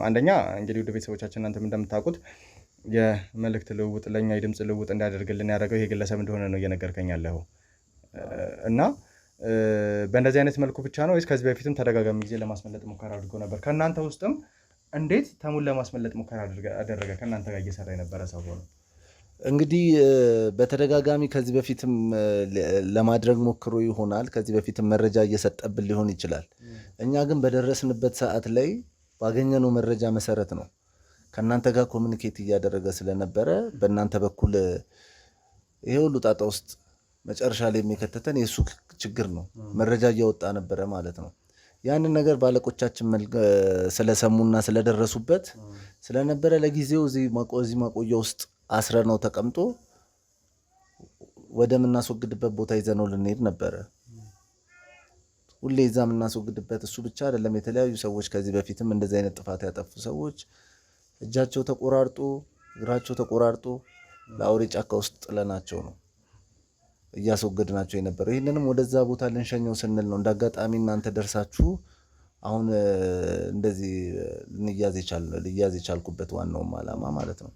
አንደኛ እንግዲህ ወደ ቤተሰቦቻችን እናንተም እንደምታውቁት የመልእክት ልውውጥ ለኛ የድምጽ ልውውጥ እንዲያደርግልን ያደረገው ይሄ ግለሰብ እንደሆነ ነው እየነገርከኝ ያለው እና በእንደዚህ አይነት መልኩ ብቻ ነው ወይስ ከዚህ በፊትም ተደጋጋሚ ጊዜ ለማስመለጥ ሙከራ አድርጎ ነበር? ከእናንተ ውስጥም እንዴት ተሙን ለማስመለጥ ሙከራ አደረገ? ከእናንተ ጋር እየሰራ የነበረ ሰው ሆኖ እንግዲህ በተደጋጋሚ ከዚህ በፊትም ለማድረግ ሞክሮ ይሆናል። ከዚህ በፊትም መረጃ እየሰጠብን ሊሆን ይችላል። እኛ ግን በደረስንበት ሰዓት ላይ ባገኘነው መረጃ መሰረት ነው ከእናንተ ጋር ኮሚኒኬት እያደረገ ስለነበረ በእናንተ በኩል ይሄ ሁሉ ጣጣ ውስጥ መጨረሻ ላይ የሚከተተን የሱ ችግር ነው። መረጃ እያወጣ ነበረ ማለት ነው። ያንን ነገር ባለቆቻችን ስለሰሙና ስለደረሱበት ስለነበረ ለጊዜው እዚህ ማቆያ ውስጥ አስረ ነው ተቀምጦ ወደምናስወግድበት ቦታ ይዘነው ልንሄድ ነበረ። ሁሌ እዛ የምናስወግድበት እሱ ብቻ አይደለም። የተለያዩ ሰዎች ከዚህ በፊትም እንደዚህ አይነት ጥፋት ያጠፉ ሰዎች እጃቸው ተቆራርጦ እግራቸው ተቆራርጦ ለአውሬ ጫካ ውስጥ ጥለናቸው ነው እያስወገድናቸው የነበረው። ይህንንም ወደዛ ቦታ ልንሸኘው ስንል ነው እንዳጋጣሚ እናንተ ደርሳችሁ አሁን እንደዚህ ልያዝ የቻልኩበት ዋናውም ዓላማ ማለት ነው።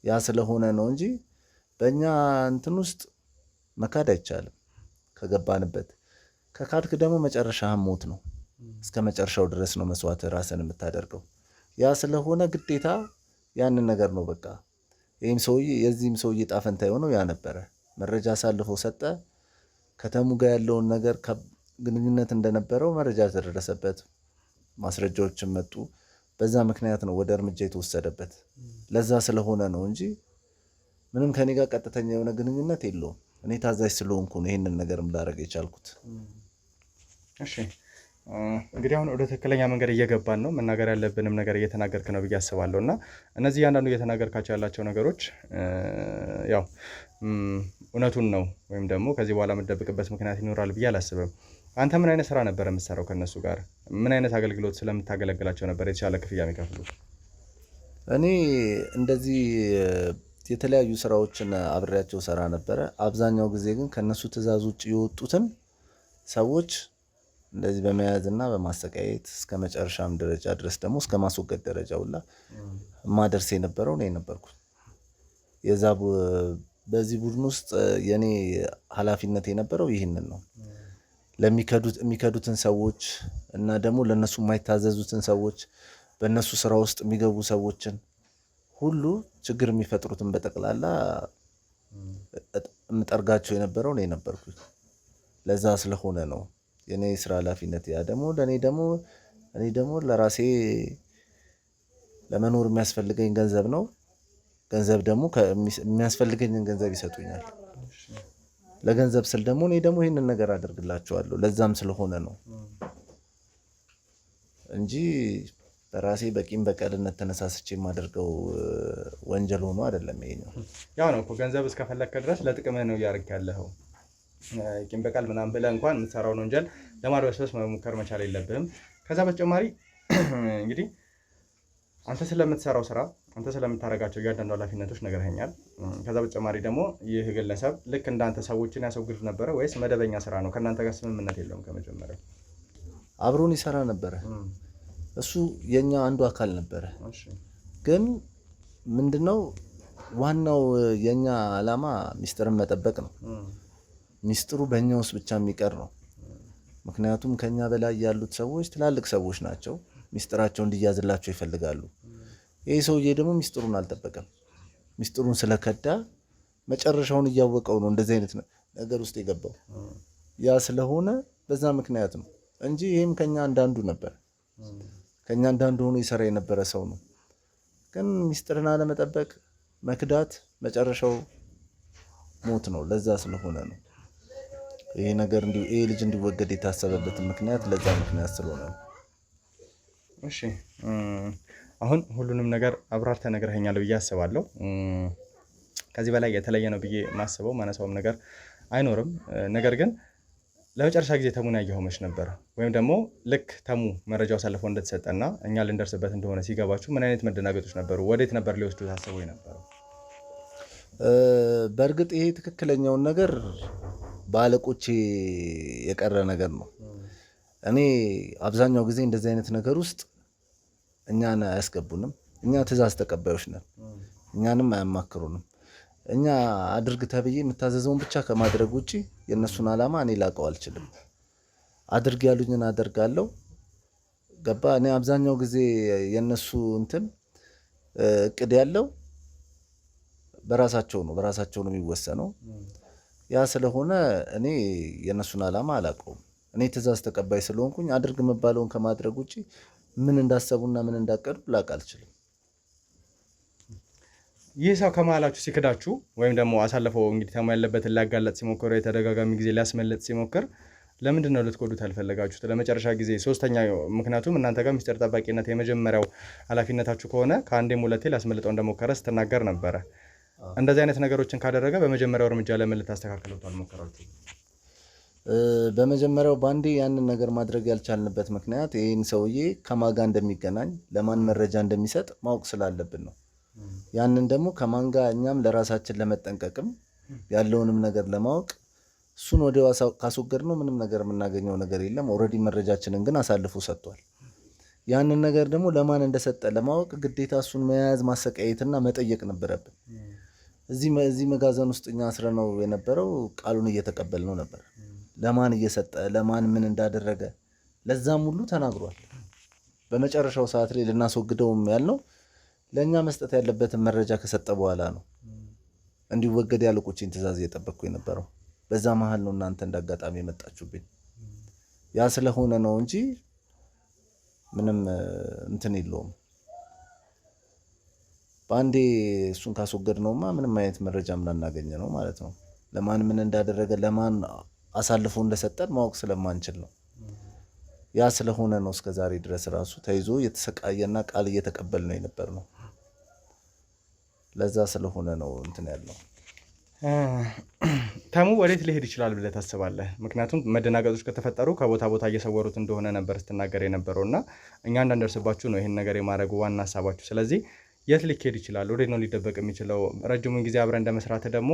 ያ ስለሆነ ነው እንጂ በእኛ እንትን ውስጥ መካድ አይቻልም። ከገባንበት ከካድክ ደግሞ መጨረሻህም ሞት ነው። እስከ መጨረሻው ድረስ ነው መስዋዕት ራስን የምታደርገው። ያ ስለሆነ ግዴታ ያንን ነገር ነው በቃ የዚህም ሰውዬ ጣፈንታ የሆነው ያ ነበረ። መረጃ አሳልፎ ሰጠ። ከተሙ ጋር ያለውን ነገር ግንኙነት እንደነበረው መረጃ ተደረሰበት፣ ማስረጃዎችን መጡ። በዛ ምክንያት ነው ወደ እርምጃ የተወሰደበት። ለዛ ስለሆነ ነው እንጂ ምንም ከኔ ጋር ቀጥተኛ የሆነ ግንኙነት የለውም። እኔ ታዛዥ ስለሆንኩ ነው ይሄንን ነገርም ላደርግ የቻልኩት። እሺ እንግዲህ አሁን ወደ ትክክለኛ መንገድ እየገባን ነው። መናገር ያለብንም ነገር እየተናገርክ ነው ብዬ አስባለሁ። እና እነዚህ አንዳንዱ እየተናገርካቸው ያላቸው ነገሮች ያው እውነቱን ነው ወይም ደግሞ ከዚህ በኋላ የምትደብቅበት ምክንያት ይኖራል ብዬ አላስብም። አንተ ምን አይነት ስራ ነበር የምትሰራው ከነሱ ጋር? ምን አይነት አገልግሎት ስለምታገለግላቸው ነበር የተሻለ ክፍያ የሚከፍሉት? እኔ እንደዚህ የተለያዩ ስራዎችን አብሬያቸው ሰራ ነበረ። አብዛኛው ጊዜ ግን ከነሱ ትእዛዝ ውጭ የወጡትን ሰዎች እንደዚህ በመያዝ እና በማሰቃየት እስከ መጨረሻም ደረጃ ድረስ ደግሞ እስከ ማስወገድ ደረጃ ሁላ ማደርስ የነበረው እኔ ነበርኩ። በዚህ ቡድን ውስጥ የኔ ኃላፊነት የነበረው ይህንን ነው። የሚከዱትን ሰዎች እና ደግሞ ለነሱ የማይታዘዙትን ሰዎች፣ በእነሱ ስራ ውስጥ የሚገቡ ሰዎችን ሁሉ ችግር የሚፈጥሩትን በጠቅላላ የምጠርጋቸው የነበረው እኔ ነበርኩ። ለዛ ስለሆነ ነው የኔ ስራ ኃላፊነት። ያ ደግሞ እኔ ደግሞ ለራሴ ለመኖር የሚያስፈልገኝ ገንዘብ ነው። ገንዘብ ደግሞ የሚያስፈልገኝን ገንዘብ ይሰጡኛል። ለገንዘብ ስል ደግሞ እኔ ደግሞ ይሄንን ነገር አደርግላቸዋለሁ። ለዛም ስለሆነ ነው እንጂ በራሴ በቂም በቀልነት ተነሳስቼ የማደርገው ወንጀል ሆኖ አይደለም። ይሄኛው ያው ነው እኮ ገንዘብ እስከፈለክ ድረስ ለጥቅምህ ነው እያደረክ ያለኸው። ቂም በቀል ምናምን ብለህ እንኳን የምትሰራውን ወንጀል ለማድበስበስ መሞከር መቻል የለብህም። ከዛ በተጨማሪ እንግዲህ አንተ ስለምትሰራው ስራ፣ አንተ ስለምታደርጋቸው እያንዳንዱ ኃላፊነቶች ነግረኸኛል። ከዛ በተጨማሪ ደግሞ ይህ ግለሰብ ልክ እንዳንተ ሰዎችን ያስወግድ ነበረ ወይስ መደበኛ ስራ ነው? ከእናንተ ጋር ስምምነት የለውም? ከመጀመሪያው አብሮን ይሰራ ነበረ። እሱ የኛ አንዱ አካል ነበረ። ግን ምንድነው ዋናው የኛ ዓላማ ሚስጥርን መጠበቅ ነው። ሚስጥሩ በእኛ ውስጥ ብቻ የሚቀር ነው። ምክንያቱም ከኛ በላይ ያሉት ሰዎች ትላልቅ ሰዎች ናቸው። ሚስጥራቸው እንዲያዝላቸው ይፈልጋሉ። ይሄ ሰውዬ ደግሞ ሚስጥሩን አልጠበቀም። ሚስጥሩን ስለከዳ መጨረሻውን እያወቀው ነው እንደዚህ አይነት ነገር ውስጥ የገባው። ያ ስለሆነ በዛ ምክንያት ነው እንጂ ይሄም ከኛ አንዳንዱ ነበር። ከኛ አንዳንዱ ሆኖ ይሰራ የነበረ ሰው ነው። ግን ሚስጥርን አለመጠበቅ፣ መክዳት መጨረሻው ሞት ነው። ለዛ ስለሆነ ነው ይሄ ነገር ይሄ ልጅ እንዲወገድ የታሰበበት ምክንያት ለዛ ምክንያት ስለሆነ ነው። እሺ አሁን ሁሉንም ነገር አብራርተህ ነግረኸኛል ብዬ አስባለሁ። ከዚህ በላይ የተለየ ነው ብዬ ማስበው ማነሳውም ነገር አይኖርም። ነገር ግን ለመጨረሻ ጊዜ ተሙን ያየኸው መች ነበር? ወይም ደግሞ ልክ ተሙ መረጃው አሳልፎ እንደተሰጠና እኛ ልንደርስበት እንደሆነ ሲገባችሁ ምን አይነት መደናገጦች ነበሩ? ወዴት ነበር ሊወስዱ ታስበው የነበረው? በእርግጥ ይሄ ትክክለኛውን ነገር በአለቆቼ የቀረ ነገር ነው። እኔ አብዛኛው ጊዜ እንደዚህ አይነት ነገር ውስጥ እኛን አያስገቡንም። እኛ ትእዛዝ ተቀባዮች ነን። እኛንም አያማክሩንም። እኛ አድርግ ተብዬ የምታዘዘውን ብቻ ከማድረግ ውጪ የነሱን ዓላማ እኔ ላቀው አልችልም። አድርግ ያሉኝን አደርጋለሁ። ገባ? እኔ አብዛኛው ጊዜ የነሱ እቅድ ያለው በራሳቸው ነው የሚወሰነው። ያ ስለሆነ እኔ የነሱን ዓላማ አላቀውም። እኔ ትእዛዝ ተቀባይ ስለሆንኩኝ አድርግ መባለውን ከማድረግ ውጪ ምን እንዳሰቡና ምን እንዳቀዱ ላቅ አልችልም። ይህ ሰው ከመሀላችሁ ሲክዳችሁ ወይም ደግሞ አሳልፈው እንግዲህ ተሙ ያለበትን ሊያጋለጥ ሲሞክር፣ የተደጋጋሚ ጊዜ ሊያስመለጥ ሲሞክር ለምንድን ነው ልትጎዱት ያልፈለጋችሁት? ለመጨረሻ ጊዜ ሶስተኛ፣ ምክንያቱም እናንተ ጋር ሚስጥር ጠባቂነት የመጀመሪያው ኃላፊነታችሁ ከሆነ ከአንዴም ሁለቴ ሊያስመልጠው እንደሞከረ ስትናገር ነበረ። እንደዚህ አይነት ነገሮችን ካደረገ በመጀመሪያው እርምጃ ለምን ልታስተካክሉት አልሞከራችሁ? በመጀመሪያው ባንዴ ያንን ነገር ማድረግ ያልቻልንበት ምክንያት ይህን ሰውዬ ከማጋ እንደሚገናኝ ለማን መረጃ እንደሚሰጥ ማወቅ ስላለብን ነው። ያንን ደግሞ ከማን ጋር እኛም ለራሳችን ለመጠንቀቅም ያለውንም ነገር ለማወቅ እሱን ወዲያው ካስወገድ ነው ምንም ነገር የምናገኘው ነገር የለም። ኦልሬዲ መረጃችንን ግን አሳልፎ ሰጥቷል። ያንን ነገር ደግሞ ለማን እንደሰጠ ለማወቅ ግዴታ እሱን መያዝ ማሰቃየትና መጠየቅ ነበረብን። እዚህ መጋዘን ውስጥ እኛ አስረነው የነበረው ቃሉን እየተቀበልነው ነበር። ለማን እየሰጠ ለማን ምን እንዳደረገ ለዛም ሁሉ ተናግሯል። በመጨረሻው ሰዓት ላይ ልናስወግደውም ያልነው ለኛ መስጠት ያለበትን መረጃ ከሰጠ በኋላ ነው። እንዲወገድ ያለቆችን ትእዛዝ እየጠበቅኩ የነበረው በዛ መሃል ነው እናንተ እንዳጋጣሚ የመጣችሁብኝ። ያ ስለሆነ ነው እንጂ ምንም የለውም። በአንዴ እሱን ካስወገድ ነውማ ምንም አይነት መረጃ ምናናገኘ ነው ማለት ነው። ለማን ምን እንዳደረገ ለማን አሳልፎ እንደሰጠን ማወቅ ስለማንችል ነው። ያ ስለሆነ ነው እስከዛሬ ድረስ ራሱ ተይዞ የተሰቃየና ቃል እየተቀበል ነው የነበር ነው። ለዛ ስለሆነ ነው እንትን ያለው። ተሙ ወዴት ሊሄድ ይችላል ብለህ ታስባለህ? ምክንያቱም መደናገጦች ከተፈጠሩ ከቦታ ቦታ እየሰወሩት እንደሆነ ነበር ስትናገር የነበረው እና እኛ እንዳንደርስባችሁ ነው ይህን ነገር የማድረጉ ዋና ሀሳባችሁ። ስለዚህ የት ሊሄድ ይችላል? ወዴት ነው ሊደበቅ የሚችለው? ረጅሙን ጊዜ አብረን እንደመስራት ደግሞ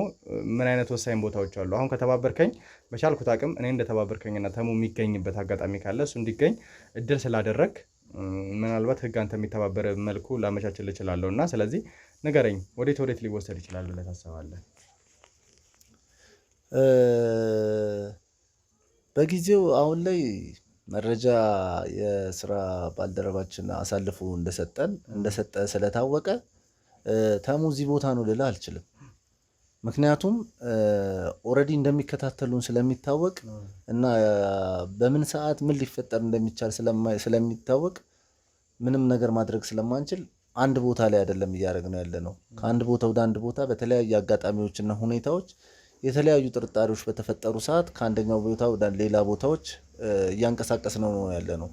ምን አይነት ወሳኝ ቦታዎች አሉ? አሁን ከተባበርከኝ በቻልኩት አቅም እኔ እንደተባበርከኝና ተሙ የሚገኝበት አጋጣሚ ካለ እሱ እንዲገኝ እድል ስላደረግ ምናልባት ህግ አንተ የሚተባበር መልኩ ላመቻችል እችላለሁ እና ስለዚህ ንገረኝ፣ ወዴት ሊወሰድ ይችላል ብለህ ታስባለህ? በጊዜው አሁን ላይ መረጃ የስራ ባልደረባችን አሳልፎ እንደሰጠ ስለታወቀ ተሙ እዚህ ቦታ ነው ልልህ አልችልም። ምክንያቱም ኦልሬዲ እንደሚከታተሉን ስለሚታወቅ እና በምን ሰዓት ምን ሊፈጠር እንደሚቻል ስለሚታወቅ ምንም ነገር ማድረግ ስለማንችል አንድ ቦታ ላይ አይደለም እያደረግነው ያለነው። ከአንድ ቦታ ወደ አንድ ቦታ በተለያዩ አጋጣሚዎችና ሁኔታዎች የተለያዩ ጥርጣሬዎች በተፈጠሩ ሰዓት ከአንደኛው ቦታ ወደ ሌላ ቦታዎች እያንቀሳቀስነው ነው ያለነው።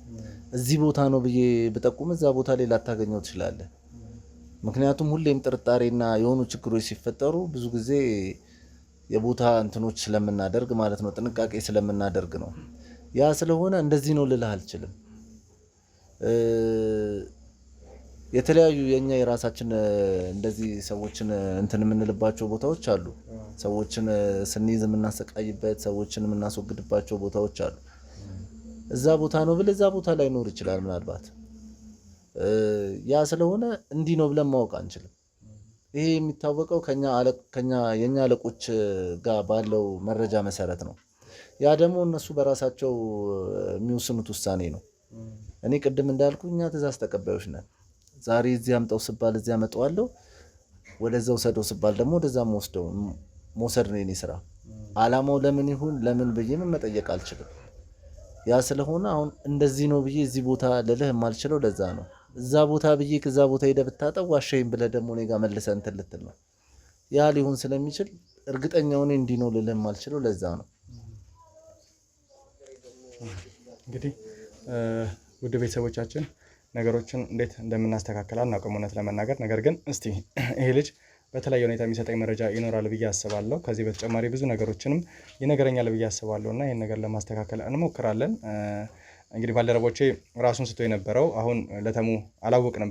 እዚህ ቦታ ነው ብዬ ብጠቁም እዛ ቦታ ላይ ላታገኘው ትችላለህ። ምክንያቱም ሁሌም ጥርጣሬና የሆኑ ችግሮች ሲፈጠሩ ብዙ ጊዜ የቦታ እንትኖች ስለምናደርግ ማለት ነው፣ ጥንቃቄ ስለምናደርግ ነው። ያ ስለሆነ እንደዚህ ነው ልልህ አልችልም። የተለያዩ የኛ የራሳችን እንደዚህ ሰዎችን እንትን የምንልባቸው ቦታዎች አሉ። ሰዎችን ስንይዝ የምናሰቃይበት፣ ሰዎችን የምናስወግድባቸው ቦታዎች አሉ። እዛ ቦታ ነው ብለህ እዛ ቦታ ላይ ኖር ይችላል ምናልባት። ያ ስለሆነ እንዲህ ነው ብለን ማወቅ አንችልም። ይሄ የሚታወቀው የኛ አለቆች ጋር ባለው መረጃ መሰረት ነው። ያ ደግሞ እነሱ በራሳቸው የሚወስኑት ውሳኔ ነው። እኔ ቅድም እንዳልኩ እኛ ትእዛዝ ተቀባዮች ነን። ዛሬ እዚህ አምጣው ስባል እዚህ አመጣዋለሁ፣ ወደዛው ሰደው ስባል ደግሞ ወደዛ መውሰድ ነው የኔ ስራ። አላማው ለምን ይሁን ለምን ብዬ ምን መጠየቅ አልችልም። ያ ስለሆነ አሁን እንደዚህ ነው ብዬ እዚህ ቦታ ልልህ የማልችለው ለዛ ነው። እዛ ቦታ ብዬ ከዛ ቦታ ሄደህ ብታጠብ ዋሻይም ብለህ ደግሞ እኔ ጋር መልሰህ እንትን ልትል ነው። ያ ሊሆን ስለሚችል እርግጠኛ ሆኜ እንዲህ ነው ልልህ የማልችለው ለዛ ነው። እንግዲህ ውድ ቤተሰቦቻችን ነገሮችን እንዴት እንደምናስተካክል አናውቅም እውነት ለመናገር። ነገር ግን እስቲ ይሄ ልጅ በተለያየ ሁኔታ የሚሰጠኝ መረጃ ይኖራል ብዬ አስባለሁ። ከዚህ በተጨማሪ ብዙ ነገሮችንም ይነግረኛል ብዬ አስባለሁ እና ይህን ነገር ለማስተካከል እንሞክራለን። እንግዲህ ባልደረቦቼ ራሱን ስቶ የነበረው አሁን ለተሙ አላወቅንም፣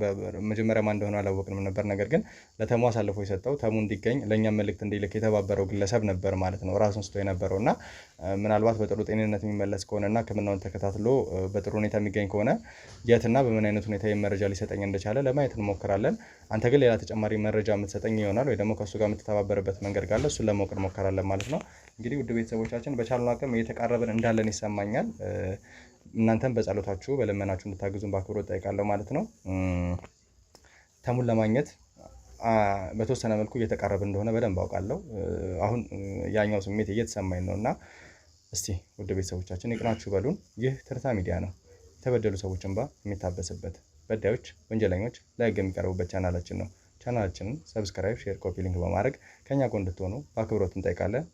መጀመሪያ ማን እንደሆነ አላወቅንም ነበር። ነገር ግን ለተሙ አሳልፎ የሰጠው ተሙ እንዲገኝ ለእኛም መልእክት እንዲልክ የተባበረው ግለሰብ ነበር ማለት ነው፣ ራሱን ስቶ የነበረው እና ምናልባት በጥሩ ጤንነት የሚመለስ ከሆነና ሕክምናውን ተከታትሎ በጥሩ ሁኔታ የሚገኝ ከሆነ የትና በምን አይነት ሁኔታ መረጃ ሊሰጠኝ እንደቻለ ለማየት እንሞክራለን። አንተ ግን ሌላ ተጨማሪ መረጃ የምትሰጠኝ ይሆናል ወይ ደግሞ ከእሱ ጋር የምትተባበርበት መንገድ ካለ እሱን ለማወቅ እንሞክራለን ማለት ነው። እንግዲህ ውድ ቤተሰቦቻችን በቻልነው አቅም እየተቃረብን እንዳለን ይሰማኛል። እናንተም በጸሎታችሁ በለመናችሁ እንድታግዙን በአክብሮት ጠይቃለሁ ማለት ነው። ተሙን ለማግኘት በተወሰነ መልኩ እየተቃረብን እንደሆነ በደንብ አውቃለሁ። አሁን ያኛው ስሜት እየተሰማኝ ነው እና እስቲ ውድ ቤተሰቦቻችን ይቅናችሁ በሉን። ይህ ትርታ ሚዲያ ነው። የተበደሉ ሰዎች እንባ የሚታበስበት፣ በዳዮች ወንጀለኞች ለህግ የሚቀርቡበት ቻናላችን ነው። ቻናላችንን ሰብስክራይብ፣ ሼር፣ ኮፒ ሊንክ በማድረግ ከኛ ጎን እንድትሆኑ በአክብሮት እንጠይቃለን።